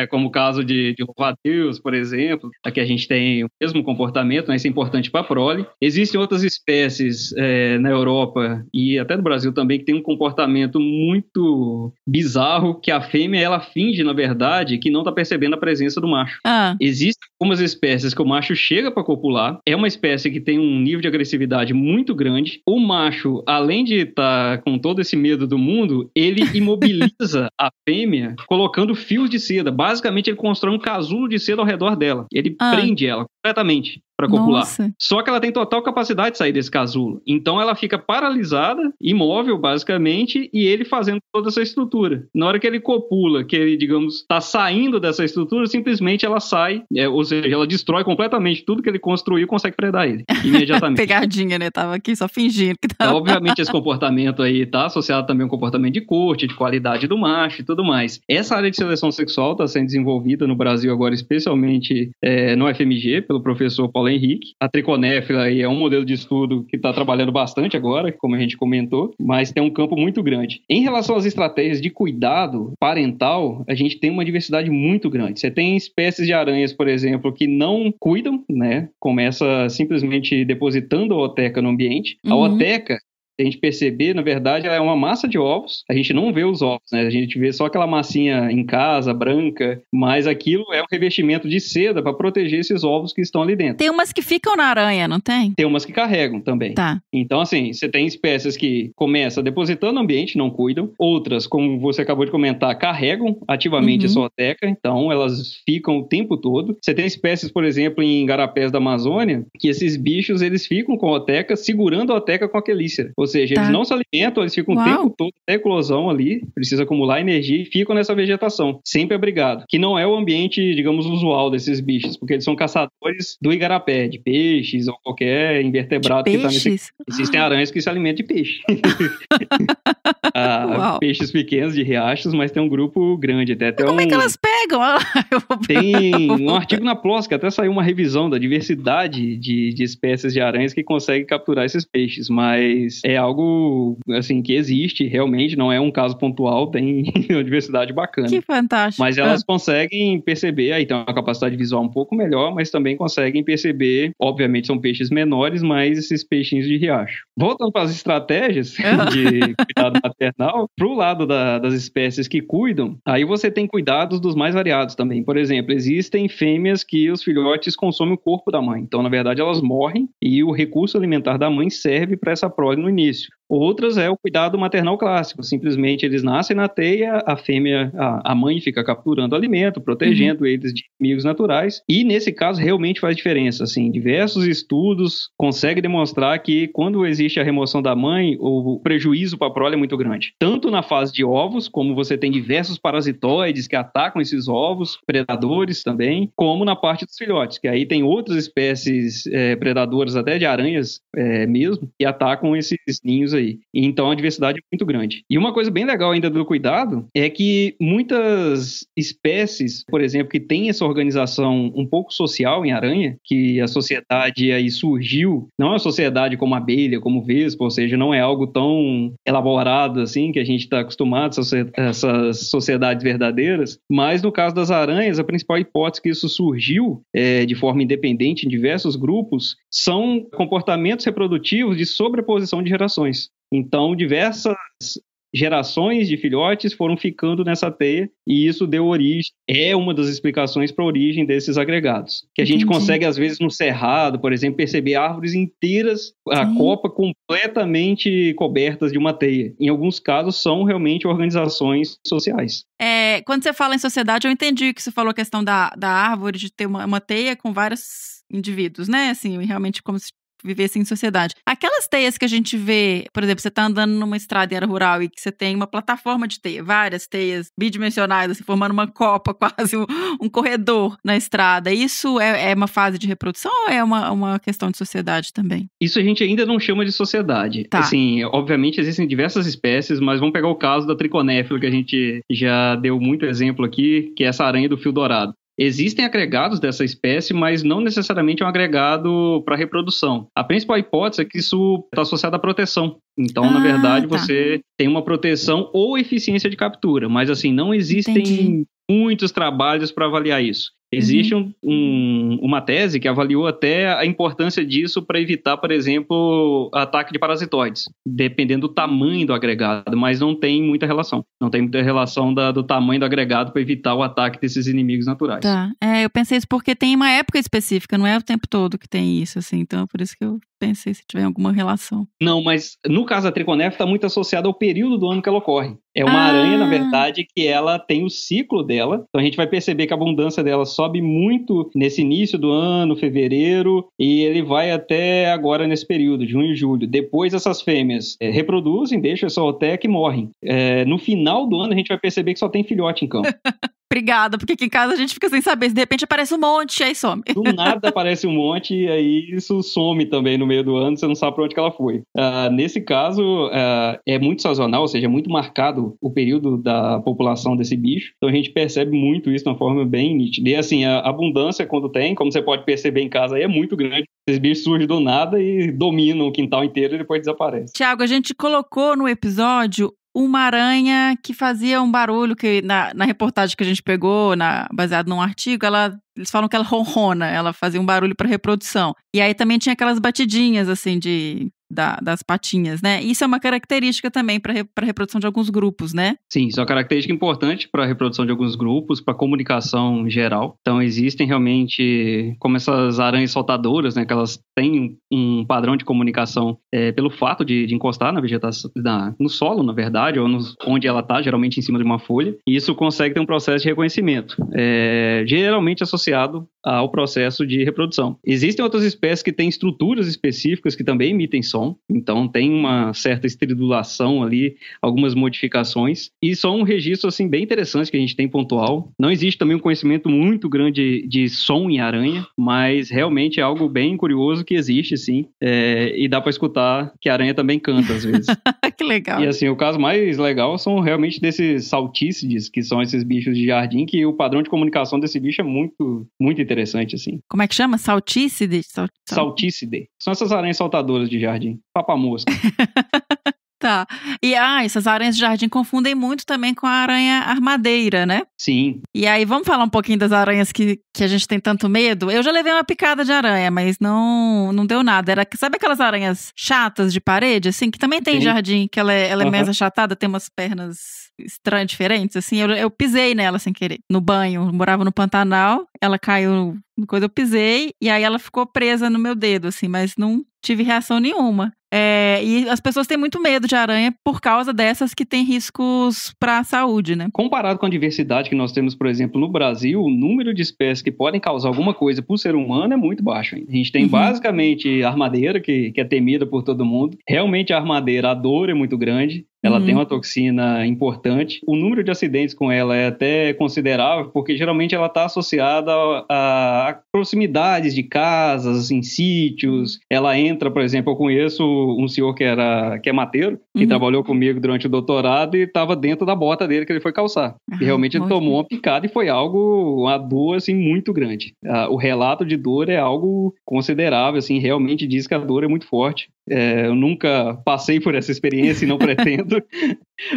D: como o caso de louva-a-Deus, por exemplo. Aqui a gente tem o mesmo comportamento, né? Isso é importante para a prole. Existem outras espécies na Europa e até no Brasil também que tem um comportamento muito bizarro, que a fêmea, ela finge, na verdade, que não está percebendo a presença do macho. Existem algumas espécies que o macho chega para copular, é uma espécie que tem um nível de agressividade muito grande. O macho, além de estar com todo esse medo do mundo, ele imobiliza a fêmea colocando fios de seda. Basicamente, ele constrói um casulo de seda ao redor dela. Ele prende ela completamente para copular.
C: Nossa.
D: Só que ela tem total capacidade de sair desse casulo. Então ela fica paralisada, imóvel basicamente, e ele fazendo toda essa estrutura. Na hora que ele copula, que ele, digamos, está saindo dessa estrutura, simplesmente ela sai, os seja, ela destrói completamente tudo que ele construiu e consegue predar ele imediatamente.
C: Pegadinha, né? Tava aqui só fingindo que tava.
D: Obviamente esse comportamento aí tá associado também ao comportamento de corte, de qualidade do macho e tudo mais. Essa área de seleção sexual está sendo desenvolvida no Brasil agora, especialmente no FMG, pelo professor Paulo Henrique. A triconéfila aí é um modelo de estudo que está trabalhando bastante agora, como a gente comentou, mas tem um campo muito grande. Em relação às estratégias de cuidado parental, a gente tem uma diversidade muito grande. Você tem espécies de aranhas, por exemplo, que não cuidam, né? Começa simplesmente depositando a oteca no ambiente. A oteca, se a gente perceber, na verdade, ela é uma massa de ovos. A gente não vê os ovos, né? A gente vê só aquela massinha em casa, branca, mas aquilo é um revestimento de seda para proteger esses ovos que estão ali dentro.
C: Tem umas que ficam na aranha, não tem?
D: Tem umas que carregam também.
C: Tá.
D: Então, assim, você tem espécies que começam depositando no ambiente, não cuidam. Outras, como você acabou de comentar, carregam ativamente a sua oteca, então elas ficam o tempo todo. Você tem espécies, por exemplo, em igarapés da Amazônia, que esses bichos, eles ficam com a oteca, segurando a oteca com a quelícera. Ou seja, eles não se alimentam, eles ficam o tempo todo até a eclosão ali, precisa acumular energia e ficam nessa vegetação, sempre abrigado. Que não é o ambiente, digamos, usual desses bichos, porque eles são caçadores do igarapé, de peixes ou qualquer invertebrado que está nesse... Existem aranhas que se alimentam de peixe. Peixes pequenos de riachos, mas tem um grupo grande. Até
C: como é que elas pegam?
D: Tem um artigo na PLOS que até saiu uma revisão da diversidade de espécies de aranhas que conseguem capturar esses peixes, mas é algo assim que existe realmente, não é um caso pontual, tem uma diversidade bacana.
C: Que fantástico.
D: Mas elas conseguem perceber, aí tem uma capacidade visual um pouco melhor, mas também conseguem perceber, obviamente são peixes menores, mas esses peixinhos de riacho. Voltando para as estratégias de cuidado maternal, pro lado das espécies que cuidam, aí você tem cuidados dos mais variados também. Por exemplo, existem fêmeas que os filhotes consomem o corpo da mãe. Então, na verdade, elas morrem e o recurso alimentar da mãe serve para essa prole no início. Outras é o cuidado maternal clássico. Simplesmente eles nascem na teia, a fêmea, a mãe fica capturando alimento, protegendo eles de inimigos naturais. E nesse caso realmente faz diferença. Assim, diversos estudos conseguem demonstrar que quando existe a remoção da mãe, o prejuízo para a prole é muito grande. Tanto na fase de ovos, como você tem diversos parasitoides que atacam esses ovos, predadores também, como na parte dos filhotes, que aí tem outras espécies predadoras, até de aranhas mesmo, que atacam esses ninhos aí. Então a diversidade é muito grande. E uma coisa bem legal ainda do cuidado é que muitas espécies, por exemplo, que tem essa organização um pouco social em aranha, que a sociedade aí surgiu, não é uma sociedade como abelha, como vespa, ou seja, não é algo tão elaborado assim, que a gente está acostumado, essas sociedades verdadeiras, mas no caso das aranhas, a principal hipótese que isso surgiu de forma independente em diversos grupos, são comportamentos reprodutivos de sobreposição de gerações. Então, diversas gerações de filhotes foram ficando nessa teia e isso deu origem, é uma das explicações para a origem desses agregados. Que a gente consegue, às vezes, no cerrado, por exemplo, perceber árvores inteiras, a copa completamente cobertas de uma teia. Em alguns casos, são realmente organizações sociais.
C: Quando você fala em sociedade, eu entendi que você falou a questão da árvore, de ter uma teia com vários indivíduos, né? Assim, realmente como se vivesse em sociedade. Aquelas teias que a gente vê, por exemplo, você tá andando numa estrada em área rural e que você tem uma plataforma de teia, várias teias bidimensionais, assim, formando uma copa, quase um corredor na estrada. Isso é uma fase de reprodução ou é uma questão de sociedade também?
D: Isso a gente ainda não chama de sociedade.
C: Tá.
D: Assim, obviamente existem diversas espécies, mas vamos pegar o caso da triconéfila, que a gente já deu muito exemplo aqui, que é essa aranha do fio dourado. Existem agregados dessa espécie, mas não necessariamente é um agregado para reprodução. A principal hipótese é que isso está associado à proteção. Então, na verdade, você tem uma proteção ou eficiência de captura, mas assim, não existem muitos trabalhos para avaliar isso. Existe uma tese que avaliou até a importância disso para evitar, por exemplo, ataque de parasitoides, dependendo do tamanho do agregado, mas não tem muita relação. Não tem muita relação do tamanho do agregado para evitar o ataque desses inimigos naturais.
C: Tá. Eu pensei isso porque tem uma época específica, não é o tempo todo que tem isso, assim. Então, por isso que eu pensei se tiver alguma relação.
D: Não, mas no caso da triconéfila está muito associado ao período do ano que ela ocorre. É uma aranha, na verdade, que ela tem o ciclo dela. Então a gente vai perceber que a abundância dela sobe muito nesse início do ano, fevereiro, e ele vai até agora nesse período, junho e julho. Depois essas fêmeas reproduzem, deixam essa oteca e morrem. No final do ano a gente vai perceber que só tem filhote em campo.
C: Obrigada, porque aqui em casa a gente fica sem saber. Se de repente aparece um monte, aí some.
D: Do nada aparece um monte e aí isso some também no meio do ano, você não sabe pra onde que ela foi. Nesse caso, é muito sazonal, ou seja, é muito marcado o período da população desse bicho. Então a gente percebe muito isso de uma forma bem nítida. E assim, a abundância quando tem, como você pode perceber em casa, aí é muito grande. Esses bichos surgem do nada e dominam o quintal inteiro e depois desaparecem.
C: Tiago, a gente colocou no episódio uma aranha que fazia um barulho que na reportagem que a gente pegou, baseado num artigo, eles falam que ela ronrona, ela fazia um barulho para reprodução. E aí também tinha aquelas batidinhas, assim, das patinhas, né? Isso é uma característica também para reprodução de alguns grupos, né?
D: Sim, isso é uma característica importante para a reprodução de alguns grupos, para a comunicação geral. Então, existem realmente, como essas aranhas soltadoras, né? Que elas têm um padrão de comunicação pelo fato de encostar na vegetação, no solo, na verdade, ou onde ela está, geralmente em cima de uma folha. E isso consegue ter um processo de reconhecimento, geralmente associado ao processo de reprodução. Existem outras espécies que têm estruturas específicas que também emitem som, então tem uma certa estridulação ali, algumas modificações, e só um registro assim bem interessante que a gente tem pontual. Não existe também um conhecimento muito grande de som em aranha, mas realmente é algo bem curioso que existe sim, e dá para escutar que a aranha também canta às vezes.
C: Que legal.
D: E assim, o caso mais legal são realmente desses saltícides, que são esses bichos de jardim, que o padrão de comunicação desse bicho é muito, muito interessante, assim.
C: Como é que chama? Saltícide?
D: Saltícide. São essas aranhas saltadoras de jardim. Papamosca.
C: Tá. E essas aranhas de jardim confundem muito também com a aranha armadeira, né?
D: Sim.
C: E aí, vamos falar um pouquinho das aranhas que a gente tem tanto medo? Eu já levei uma picada de aranha, mas não deu nada. Sabe aquelas aranhas chatas de parede, assim, que também tem em jardim, que ela é mais achatada, tem umas pernas estranhas, diferentes, assim. Eu pisei nela sem querer, no banho. Eu morava no Pantanal, ela caiu no coisa, eu pisei, e aí ela ficou presa no meu dedo, assim, mas não tive reação nenhuma. E as pessoas têm muito medo de aranha por causa dessas que têm riscos para a saúde, né?
D: Comparado com a diversidade que nós temos, por exemplo, no Brasil, o número de espécies que podem causar alguma coisa para o ser humano é muito baixo ainda. A gente tem basicamente a armadeira, que é temida por todo mundo. Realmente a armadeira, a dor é muito grande. Ela tem uma toxina importante. O número de acidentes com ela é até considerável, porque geralmente ela está associada a proximidades de casas, em sítios. Ela entra, por exemplo, eu conheço um senhor que é mateiro, que trabalhou comigo durante o doutorado e estava dentro da bota dele que ele foi calçar. E realmente ele tomou uma picada e foi uma dor assim, muito grande. O relato de dor é algo considerável, assim, realmente diz que a dor é muito forte. Eu nunca passei por essa experiência e não pretendo,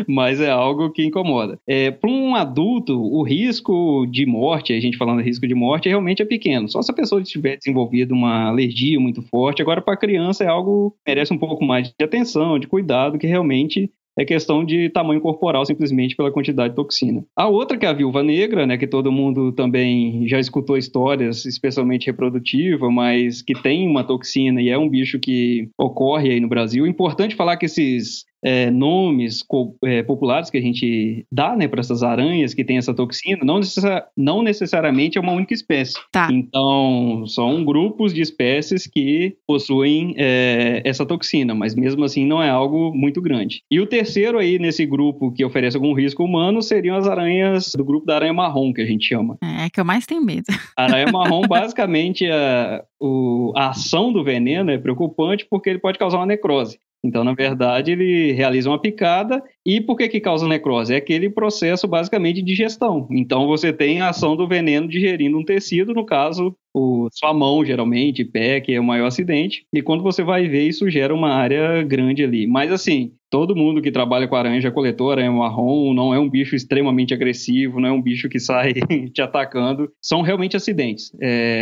D: mas é algo que incomoda. Para um adulto, o risco de morte, a gente falando de risco de morte, realmente é pequeno. Só se a pessoa tiver desenvolvido uma alergia muito forte. Agora, para a criança é algo que merece um pouco mais de atenção, de cuidado, que realmente é questão de tamanho corporal, simplesmente pela quantidade de toxina. A outra que é a viúva negra, né, que todo mundo também já escutou histórias, especialmente reprodutiva, mas que tem uma toxina e é um bicho que ocorre aí no Brasil. É importante falar que esses nomes populares que a gente dá, né, para essas aranhas que tem essa toxina, não necessariamente é uma única espécie.
C: Tá.
D: Então, são grupos de espécies que possuem essa toxina, mas mesmo assim não é algo muito grande. E o terceiro aí nesse grupo que oferece algum risco humano seriam as aranhas do grupo da aranha marrom, que a gente chama.
C: É que eu mais tenho medo.
D: A aranha marrom, basicamente, a ação do veneno é preocupante porque ele pode causar uma necrose. Então, na verdade, ele realiza uma picada. E por que causa necrose? É aquele processo, basicamente, de digestão. Então, você tem a ação do veneno digerindo um tecido, no caso, sua mão, geralmente, pé, que é o maior acidente. E quando você vai ver, isso gera uma área grande ali. Mas, assim, todo mundo que trabalha com aranha já coletou aranha marrom, não é um bicho extremamente agressivo, não é um bicho que sai te atacando. São realmente acidentes.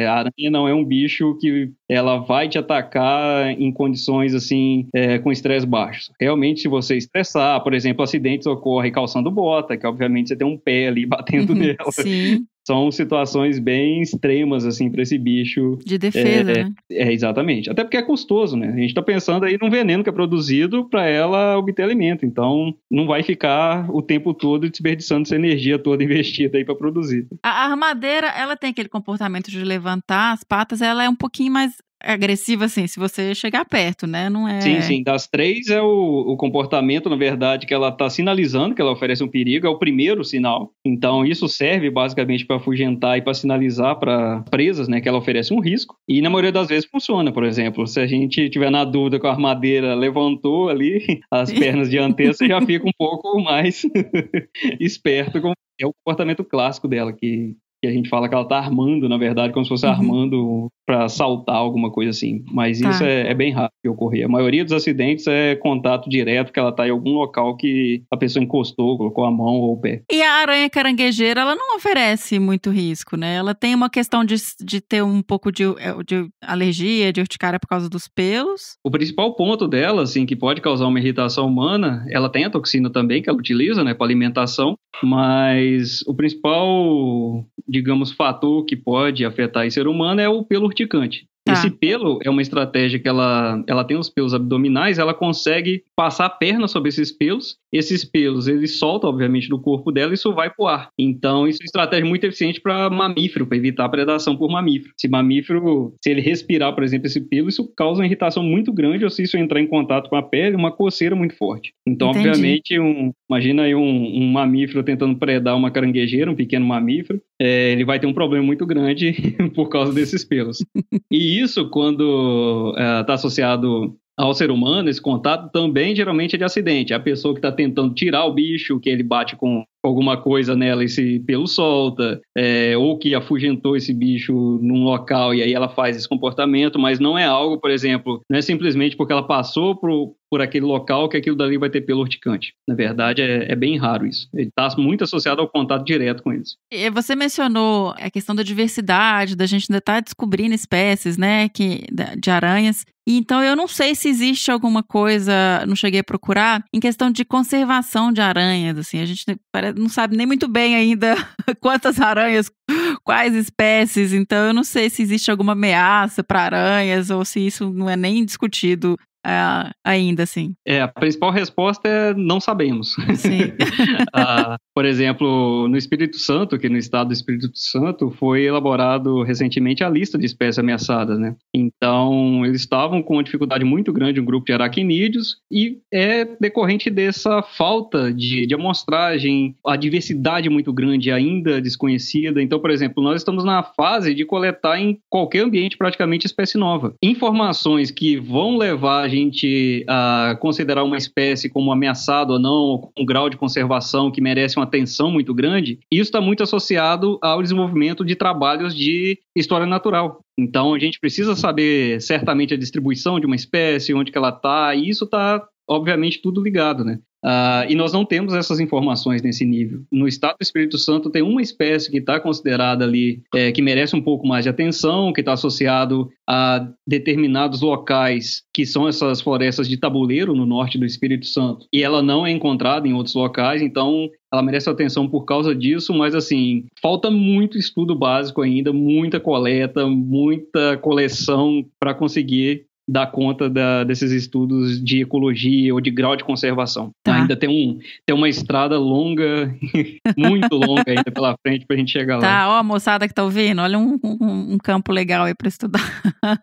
D: A aranha não é um bicho que ela vai te atacar em condições, assim, com estresse baixo. Realmente, se você estressar, por exemplo, acidentes ocorrem calçando bota, que obviamente você tem um pé ali batendo nela.
C: Sim.
D: São situações bem extremas, assim, para esse bicho.
C: De defesa, né?
D: Exatamente. Até porque é custoso, né? A gente tá pensando aí num veneno que é produzido para ela obter alimento. Então, não vai ficar o tempo todo desperdiçando essa energia toda investida aí para produzir.
C: A armadeira, ela tem aquele comportamento de levantar as patas, ela é um pouquinho mais agressiva, assim, se você chegar perto, né? Não é...
D: Sim. Das 3 é o comportamento, na verdade, que ela está sinalizando que ela oferece um perigo, é o primeiro sinal. Então, isso serve basicamente para afugentar e para sinalizar para presas, né, que ela oferece um risco. E na maioria das vezes funciona, por exemplo. Se a gente tiver na dúvida com a armadeira, levantou ali as pernas dianteiras, você já fica um pouco mais esperto. É o comportamento clássico dela, que a gente fala que ela tá armando, na verdade, como se fosse armando para saltar alguma coisa assim. Mas isso é bem raro de ocorrer. A maioria dos acidentes é contato direto, que ela tá em algum local que a pessoa encostou, colocou a mão ou o pé.
C: E a aranha caranguejeira, ela não oferece muito risco, né? Ela tem uma questão de ter um pouco de alergia, de urticária por causa dos pelos.
D: O principal ponto dela, assim, que pode causar uma irritação humana, ela tem a toxina também que ela utiliza, né, para alimentação, mas o principal, digamos, fator que pode afetar o ser humano é o pelo urticante. Esse pelo é uma estratégia que ela tem os pelos abdominais, ela consegue passar a perna sobre esses pelos eles soltam, obviamente, do corpo dela e isso vai pro ar. Então, isso é uma estratégia muito eficiente para mamífero, para evitar a predação por mamífero. Se ele respirar, por exemplo, esse pelo, isso causa uma irritação muito grande, ou se isso entrar em contato com a pele, uma coceira muito forte. Então, obviamente, imagina aí um mamífero tentando predar uma caranguejeira, um pequeno mamífero, ele vai ter um problema muito grande por causa desses pelos. E isso, quando está associado ao ser humano, esse contato também geralmente é de acidente. A pessoa que está tentando tirar o bicho, que ele bate com alguma coisa nela e esse pelo solta, ou que afugentou esse bicho num local e aí ela faz esse comportamento, mas não é algo, por exemplo, não é simplesmente porque ela passou por aquele local que aquilo dali vai ter pelo urticante. Na verdade, é bem raro isso. Ele está muito associado ao contato direto com eles.
C: E você mencionou a questão da diversidade, da gente ainda estar descobrindo espécies, né, de aranhas. E então eu não sei se existe alguma coisa, não cheguei a procurar, em questão de conservação de aranhas, assim, a gente não sabe nem muito bem ainda quantas aranhas, quais espécies, então eu não sei se existe alguma ameaça para aranhas ou se isso não é nem discutido ainda, assim.
D: A principal resposta é não sabemos.
C: Sim.
D: Por exemplo, no Espírito Santo, que no estado do Espírito Santo, foi elaborado recentemente a lista de espécies ameaçadas, né? Então, eles estavam com uma dificuldade muito grande, um grupo de aracnídeos, e é decorrente dessa falta de amostragem, a diversidade muito grande, ainda desconhecida. Então, por exemplo, nós estamos na fase de coletar em qualquer ambiente praticamente espécie nova. Informações que vão levar a gente a considerar uma espécie como ameaçada ou não, com um grau de conservação que merece uma atenção muito grande, isso está muito associado ao desenvolvimento de trabalhos de história natural. Então, a gente precisa saber certamente a distribuição de uma espécie, onde que ela está, e isso está, obviamente, tudo ligado, né? E nós não temos essas informações nesse nível. No estado do Espírito Santo tem uma espécie que está considerada ali, que merece um pouco mais de atenção, que está associado a determinados locais, que são essas florestas de tabuleiro no norte do Espírito Santo, e ela não é encontrada em outros locais, então ela merece atenção por causa disso, mas assim, falta muito estudo básico ainda, muita coleta, muita coleção para conseguir dar conta desses estudos de ecologia ou de grau de conservação. Ainda tem uma estrada longa, muito longa ainda pela frente pra gente chegar lá.
C: Ó, a moçada que tá ouvindo, olha um campo legal aí pra estudar.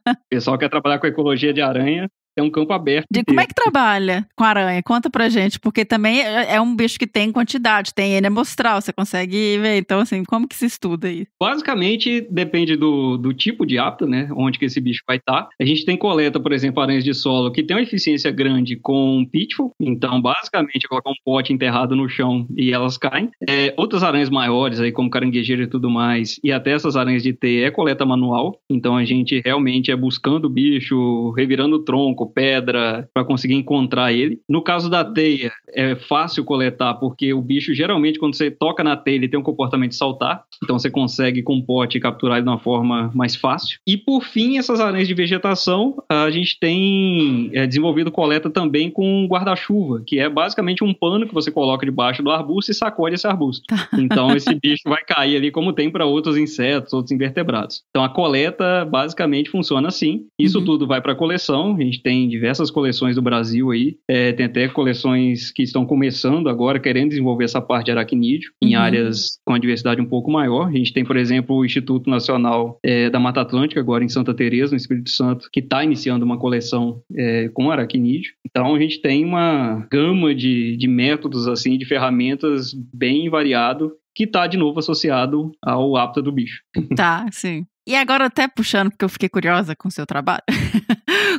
D: O pessoal quer trabalhar com ecologia de aranha, é um campo aberto.
C: Como é que trabalha com aranha? Conta pra gente, porque também é um bicho que tem quantidade, tem N amostral, você consegue ver. Então, assim, como que se estuda isso?
D: Basicamente, depende do tipo de hábitat, né? Onde que esse bicho vai estar. A gente tem coleta, por exemplo, aranhas de solo que tem uma eficiência grande com pitfall. Então, basicamente, é colocar um pote enterrado no chão e elas caem. Outras aranhas maiores, aí, como caranguejeira e tudo mais, e até essas aranhas de teia, é coleta manual. Então, a gente realmente é buscando o bicho, revirando o tronco, pedra, para conseguir encontrar ele. No caso da teia, é fácil coletar, porque o bicho, geralmente, quando você toca na teia, ele tem um comportamento de saltar. Então, você consegue, com um pote, capturar ele de uma forma mais fácil. E, por fim, essas aranhas de vegetação, a gente tem desenvolvido coleta também com guarda-chuva, que é basicamente um pano que você coloca debaixo do arbusto e sacode esse arbusto. Então, esse bicho vai cair ali como tem para outros insetos, outros invertebrados. Então, a coleta, basicamente, funciona assim. Isso tudo vai para a coleção. A gente tem tem diversas coleções do Brasil aí, tem até coleções que estão começando agora, querendo desenvolver essa parte de aracnídeo em áreas com a diversidade um pouco maior. A gente tem, por exemplo, o Instituto Nacional da Mata Atlântica, agora em Santa Teresa, no Espírito Santo, que está iniciando uma coleção com aracnídeo. Então, a gente tem uma gama de métodos, assim, de ferramentas bem variado, que está, de novo, associado ao hábitat do bicho.
C: Tá, sim. E agora, até puxando, porque eu fiquei curiosa com o seu trabalho,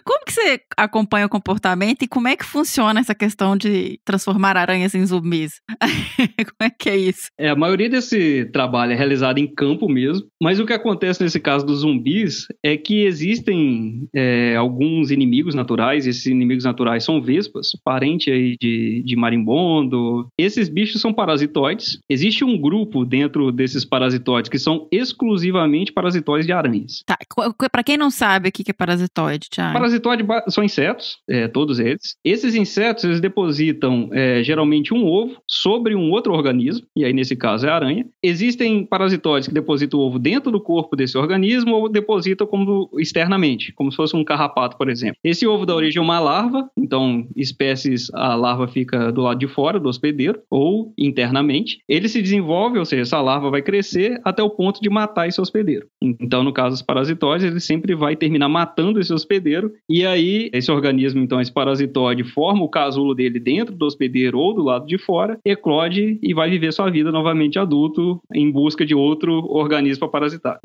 C: como que você acompanha o comportamento e como é que funciona essa questão de transformar aranhas em zumbis? Como é que é isso?
D: A maioria desse trabalho é realizado em campo mesmo, mas o que acontece nesse caso dos zumbis é que existem alguns inimigos naturais. Esses inimigos naturais são vespas, parente aí de marimbondo. Esses bichos são parasitoides. Existe um grupo dentro desses parasitoides que são exclusivamente parasitoides de aranhas.
C: Tá, pra quem não sabe o que é parasitoide, Thiago?
D: Parasitoide são insetos, todos eles. Esses insetos, eles depositam geralmente um ovo sobre um outro organismo, e aí nesse caso é a aranha. Existem parasitoides que depositam o ovo dentro do corpo desse organismo ou depositam como externamente, como se fosse um carrapato, por exemplo. Esse ovo dá origem a uma larva, então a larva fica do lado de fora do hospedeiro ou internamente. Ele se desenvolve, ou seja, essa larva vai crescer até o ponto de matar esse hospedeiro. Então, no caso dos parasitóides, ele sempre vai terminar matando esse hospedeiro, e aí esse organismo, então, esse parasitóide, forma o casulo dele dentro do hospedeiro ou do lado de fora, eclode e vai viver sua vida novamente adulto em busca de outro organismo para parasitar.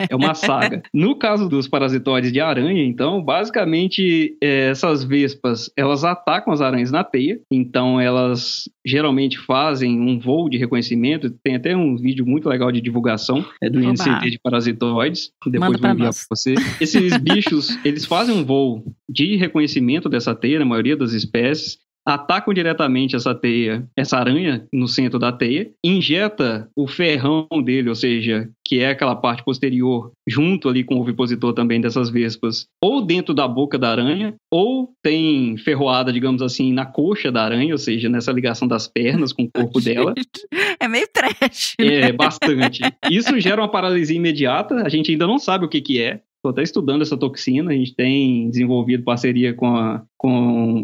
D: É uma saga. No caso dos parasitóides de aranha, então, basicamente, essas vespas, elas atacam as aranhas na teia, então elas geralmente fazem um voo de reconhecimento. Tem até um vídeo muito legal de divulgação do INCT de parasitoides, depois vou enviar para você. Esses bichos, eles fazem um voo de reconhecimento dessa teia, na maioria das espécies, atacam diretamente essa aranha no centro da teia, injeta o ferrão dele, ou seja, que é aquela parte posterior, junto ali com o ovipositor também dessas vespas, ou dentro da boca da aranha, ou tem ferroada, digamos assim, na coxa da aranha, ou seja, nessa ligação das pernas com o corpo dela.
C: É meio trash.
D: Bastante. Isso gera uma paralisia imediata, a gente ainda não sabe o que é. Estou até estudando essa toxina, a gente tem desenvolvido parceria com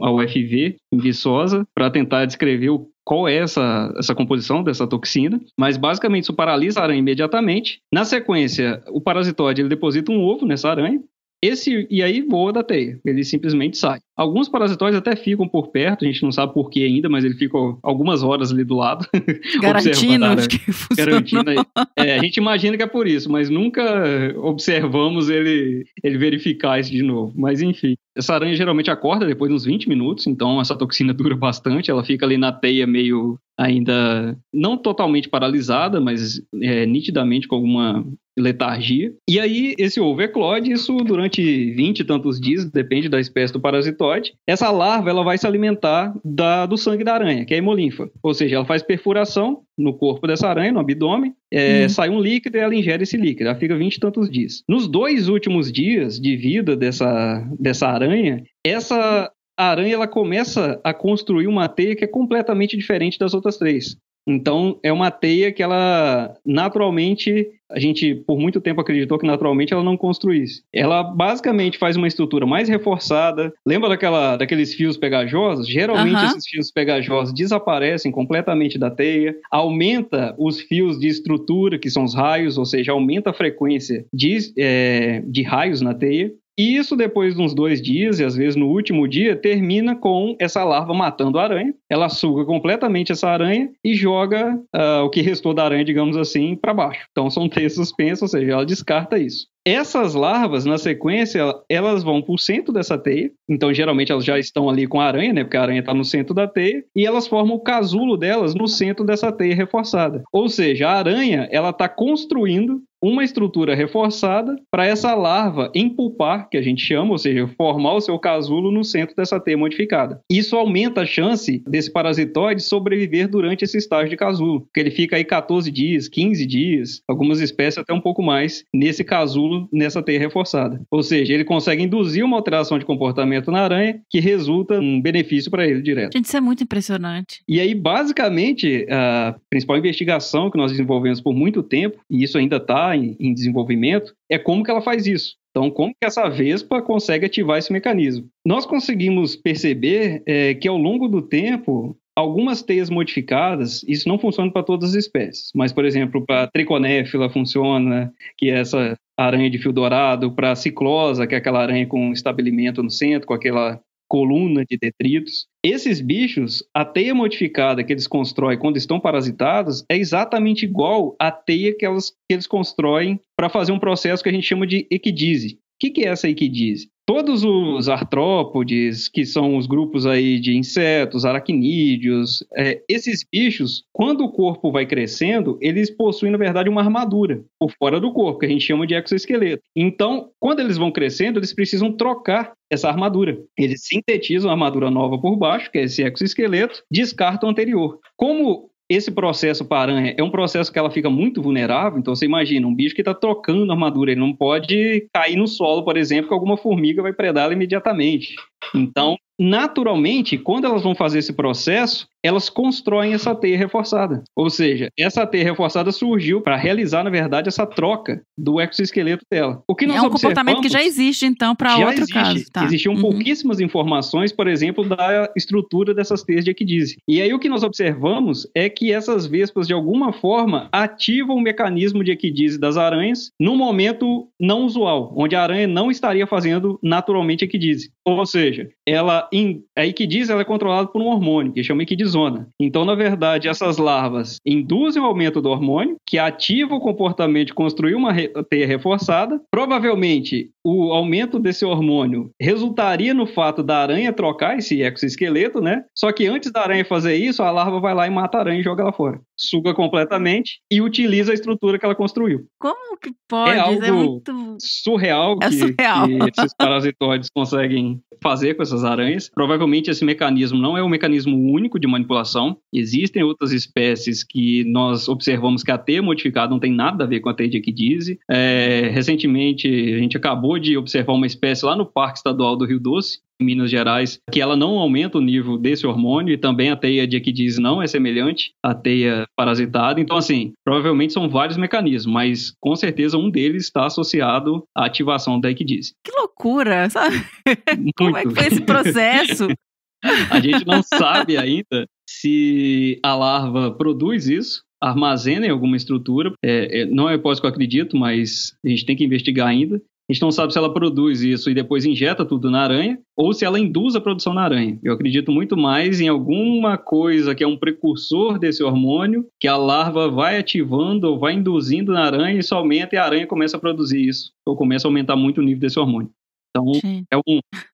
D: a UFV em Viçosa para tentar descrever qual é essa composição dessa toxina, mas basicamente isso paralisa a aranha imediatamente. Na sequência, o parasitóide ele deposita um ovo nessa aranha, e aí voa da teia, ele simplesmente sai. Alguns parasitóides até ficam por perto, a gente não sabe por que ainda, mas ele fica algumas horas ali do lado.
C: Garantindo que funcionou.
D: A gente imagina que é por isso, mas nunca observamos ele verificar isso de novo. Mas enfim, essa aranha geralmente acorda depois de uns 20 minutos, então essa toxina dura bastante, ela fica ali na teia meio ainda não totalmente paralisada, mas nitidamente com alguma letargia. E aí esse ovo eclode, isso durante 20 e tantos dias, depende da espécie do parasitóide. Essa larva ela vai se alimentar do sangue da aranha, que é a hemolinfa. Ou seja, ela faz perfuração no corpo dessa aranha, no abdômen, sai um líquido e ela ingere esse líquido. Ela fica 20 e tantos dias. Nos 2 últimos dias de vida dessa aranha, essa aranha ela começa a construir uma teia que é completamente diferente das outras 3. Então, é uma teia que ela, naturalmente, a gente por muito tempo acreditou que naturalmente ela não construísse. Ela basicamente faz uma estrutura mais reforçada. Lembra daqueles fios pegajosos? Geralmente esses fios pegajosos desaparecem completamente da teia. Aumenta os fios de estrutura, que são os raios, ou seja, aumenta a frequência de raios na teia. E isso depois de uns 2 dias, e às vezes no último dia, termina com essa larva matando a aranha. Ela suga completamente essa aranha e joga o que restou da aranha, digamos assim, para baixo. Então são teias suspensas, ou seja, ela descarta isso. Essas larvas, na sequência, elas vão para o centro dessa teia. Então, geralmente, elas já estão ali com a aranha, né? Porque a aranha está no centro da teia. E elas formam o casulo delas no centro dessa teia reforçada. Ou seja, a aranha, ela está construindo uma estrutura reforçada para essa larva empulpar, que a gente chama, ou seja, formar o seu casulo no centro dessa teia modificada. Isso aumenta a chance desse parasitóide sobreviver durante esse estágio de casulo, porque ele fica aí 14 dias, 15 dias, algumas espécies até um pouco mais, nesse casulo, nessa teia reforçada. Ou seja, ele consegue induzir uma alteração de comportamento na aranha que resulta em um benefício para ele direto.
C: Gente, isso é muito impressionante.
D: E aí, basicamente, a principal investigação que nós desenvolvemos por muito tempo, e isso ainda está está em desenvolvimento é como que ela faz isso. Então, como que essa vespa consegue ativar esse mecanismo? Nós conseguimos perceber que ao longo do tempo, algumas teias modificadas, isso não funciona para todas as espécies, mas, por exemplo, para triconéfila funciona, que é essa aranha de fio dourado, para ciclosa, que é aquela aranha com estabelimento no centro, com aquela coluna de detritos. Esses bichos, a teia modificada que eles constroem quando estão parasitados é exatamente igual à teia que eles constroem para fazer um processo que a gente chama de equidise. O que é essa equidise? Todos os artrópodes, que são os grupos aí de insetos, aracnídeos, esses bichos, quando o corpo vai crescendo, eles possuem, na verdade, uma armadura por fora do corpo, que a gente chama de exoesqueleto. Então, quando eles vão crescendo, eles precisam trocar essa armadura. Eles sintetizam a armadura nova por baixo, que é esse exoesqueleto, descartam o anterior. Como esse processo para a aranha é um processo que ela fica muito vulnerável, então você imagina um bicho que está trocando a armadura, ele não pode cair no solo, por exemplo, que alguma formiga vai predar ela imediatamente. Então, naturalmente, quando elas vão fazer esse processo, elas constroem essa teia reforçada. Ou seja, essa teia reforçada surgiu para realizar, na verdade, essa troca do exoesqueleto dela. O que nós
C: comportamento que já existe, então, para outro caso. Tá.
D: Existiam pouquíssimas informações, por exemplo, da estrutura dessas teias de equidise. E aí o que nós observamos é que essas vespas, de alguma forma, ativam o mecanismo de equidise das aranhas num momento não usual, onde a aranha não estaria fazendo naturalmente equidise. Ou seja, a equidise ela é controlada por um hormônio, que chama equidisona. Então, na verdade, essas larvas induzem o aumento do hormônio, que ativa o comportamento de construir uma teia reforçada. Provavelmente, o aumento desse hormônio resultaria no fato da aranha trocar esse exoesqueleto, né? Só que antes da aranha fazer isso, a larva vai lá e mata a aranha e joga ela fora. Suga completamente e utiliza a estrutura que ela construiu.
C: Como que pode?
D: É algo
C: muito
D: surreal que esses parasitóides conseguem fazer com essas aranhas. Provavelmente esse mecanismo não é um mecanismo único de manipulação. Existem outras espécies que nós observamos que a teia modificada não tem nada a ver com a teia de equidise. Recentemente, a gente acabou de observar uma espécie lá no Parque Estadual do Rio Doce, em Minas Gerais, que ela não aumenta o nível desse hormônio e também a teia de equidise não é semelhante à teia parasitada. Então, assim, provavelmente são vários mecanismos, mas com certeza um deles está associado à ativação da equidise.
C: Que loucura, sabe? Como é que foi esse processo?
D: A gente não sabe ainda se a larva produz isso, armazena em alguma estrutura. Não é a hipótese que eu acredito, mas a gente tem que investigar ainda. A gente não sabe se ela produz isso e depois injeta tudo na aranha ou se ela induz a produção na aranha. Eu acredito muito mais em alguma coisa que é um precursor desse hormônio, que a larva vai ativando ou vai induzindo na aranha, isso aumenta e a aranha começa a produzir isso, ou começa a aumentar muito o nível desse hormônio. Então, é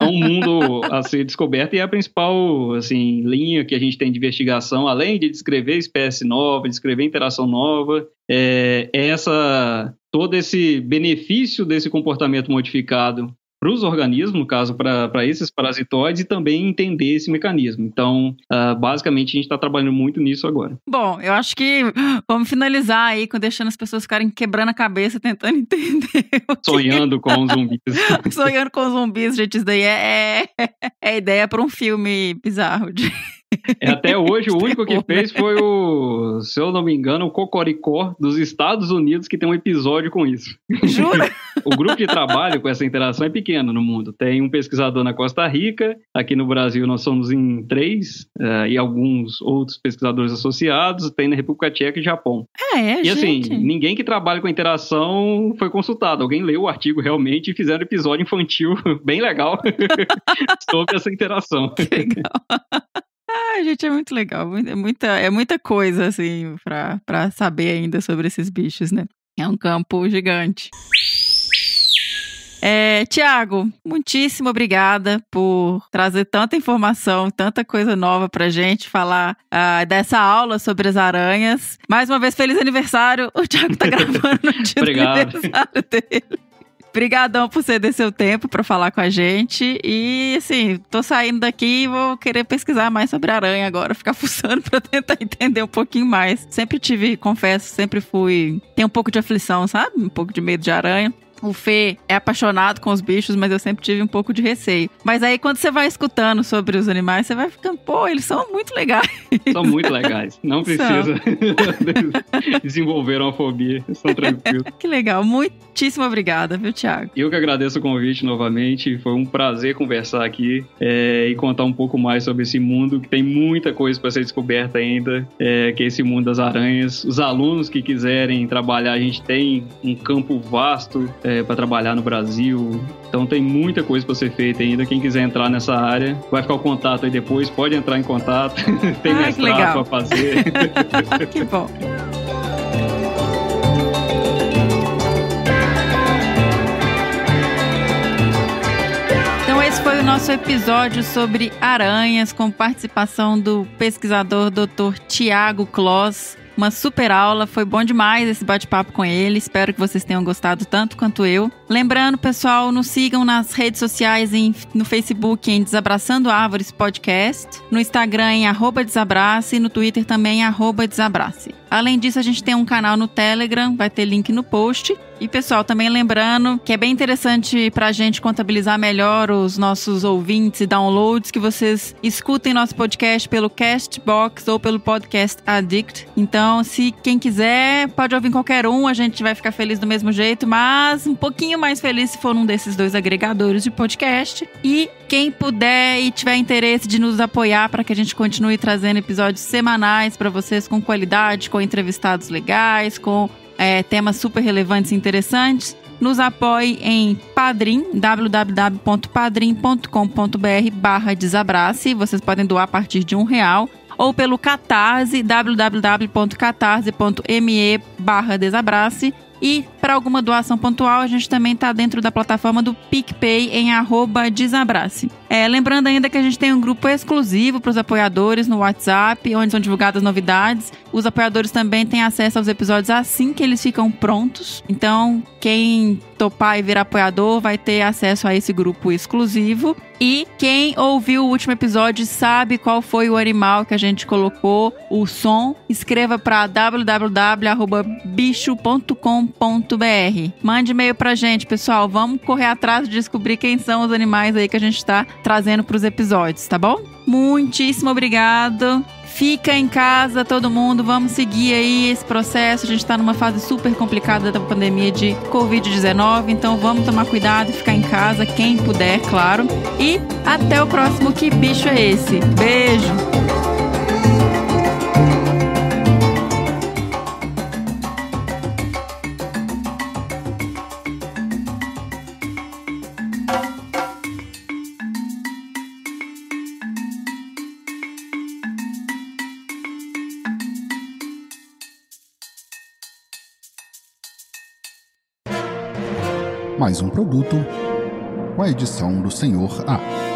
D: um mundo a ser descoberto e é a principal assim, linha que a gente tem de investigação, além de descrever espécie nova, descrever interação nova, todo esse benefício desse comportamento modificado para os organismos, no caso, para esses parasitóides, e também entender esse mecanismo. Então, basicamente, a gente está trabalhando muito nisso agora.
C: Bom, eu acho que vamos finalizar aí, deixando as pessoas ficarem quebrando a cabeça, tentando entender.
D: Sonhando com os zumbis.
C: Sonhando com os zumbis, gente, isso daí é ideia para um filme bizarro.
D: Até hoje, o único que fez foi se eu não me engano, o Cocoricó dos Estados Unidos, que tem um episódio com isso.
C: Jura?
D: O grupo de trabalho com essa interação é pequeno no mundo. Tem um pesquisador na Costa Rica, aqui no Brasil nós somos em 3, e alguns outros pesquisadores associados, tem na República Tcheca e Japão. E assim, ninguém que trabalha com interação foi consultado. Alguém leu o artigo realmente e fizeram um episódio infantil bem legal sobre essa interação.
C: Que legal. Ai, gente, é muito legal. É muita coisa, assim, pra saber ainda sobre esses bichos, né? É um campo gigante. Tiago, muitíssimo obrigada por trazer tanta informação, tanta coisa nova pra gente, falar dessa aula sobre as aranhas. Mais uma vez, feliz aniversário. O Tiago tá gravando no dia do aniversário dele. Obrigadão por ceder seu tempo para falar com a gente. E, assim, tô saindo daqui e vou querer pesquisar mais sobre aranha agora, ficar fuçando para tentar entender um pouquinho mais. Sempre confesso, sempre tenho um pouco de aflição, sabe? Um pouco de medo de aranha. O Fê é apaixonado com os bichos, mas eu sempre tive um pouco de receio. Mas aí, quando você vai escutando sobre os animais, você vai ficando, pô, eles são muito legais.
D: São muito legais. Não precisa desenvolver uma fobia. São tranquilos.
C: Que legal. Muitíssimo obrigada, viu, Thiago?
D: Eu que agradeço o convite novamente. Foi um prazer conversar aqui e contar um pouco mais sobre esse mundo, que tem muita coisa para ser descoberta ainda, que é esse mundo das aranhas. Os alunos que quiserem trabalhar, a gente tem um campo vasto para trabalhar no Brasil. Então tem muita coisa para ser feita ainda. Quem quiser entrar nessa área, vai ficar o contato aí depois, pode entrar em contato. Tem mestrado para fazer.
C: Que bom. Então esse foi o nosso episódio sobre aranhas, com participação do pesquisador Dr. Thiago Kloss. Uma super aula, foi bom demais esse bate-papo com ele. Espero que vocês tenham gostado tanto quanto eu. Lembrando, pessoal, nos sigam nas redes sociais, no Facebook em Desabraçando Árvores Podcast, no Instagram em @desabrace e no Twitter também em @desabrace. Além disso, a gente tem um canal no Telegram, vai ter link no post. E, pessoal, também lembrando que é bem interessante pra gente contabilizar melhor os nossos ouvintes e downloads, que vocês escutem nosso podcast pelo Castbox ou pelo Podcast Addict. Então, se quem quiser, pode ouvir qualquer um, a gente vai ficar feliz do mesmo jeito, mas um pouquinho mais feliz se for um desses 2 agregadores de podcast. E quem puder e tiver interesse de nos apoiar para que a gente continue trazendo episódios semanais para vocês com qualidade, com entrevistados legais, com temas super relevantes e interessantes, nos apoie em Padrim, www.padrim.com.br/desabrace. Vocês podem doar a partir de R$1, ou pelo Catarse, www.catarse.me/desabrace. E para alguma doação pontual, a gente também está dentro da plataforma do PicPay em @desabrace. Lembrando ainda que a gente tem um grupo exclusivo para os apoiadores no WhatsApp, onde são divulgadas novidades. Os apoiadores também têm acesso aos episódios assim que eles ficam prontos. Então, quem topar e virar apoiador vai ter acesso a esse grupo exclusivo. E quem ouviu o último episódio sabe qual foi o animal que a gente colocou, o som. Escreva para www.bicho.com.br. Mande e-mail pra gente, pessoal. Vamos correr atrás de descobrir quem são os animais aí que a gente tá trazendo pros episódios, tá bom? Muitíssimo obrigado. Fica em casa, todo mundo. Vamos seguir aí esse processo. A gente tá numa fase super complicada da pandemia de Covid-19. Então vamos tomar cuidado e ficar em casa, quem puder, claro. E até o próximo Que Bicho é Esse? Beijo!
E: Mais um produto com a edição do Senhor A.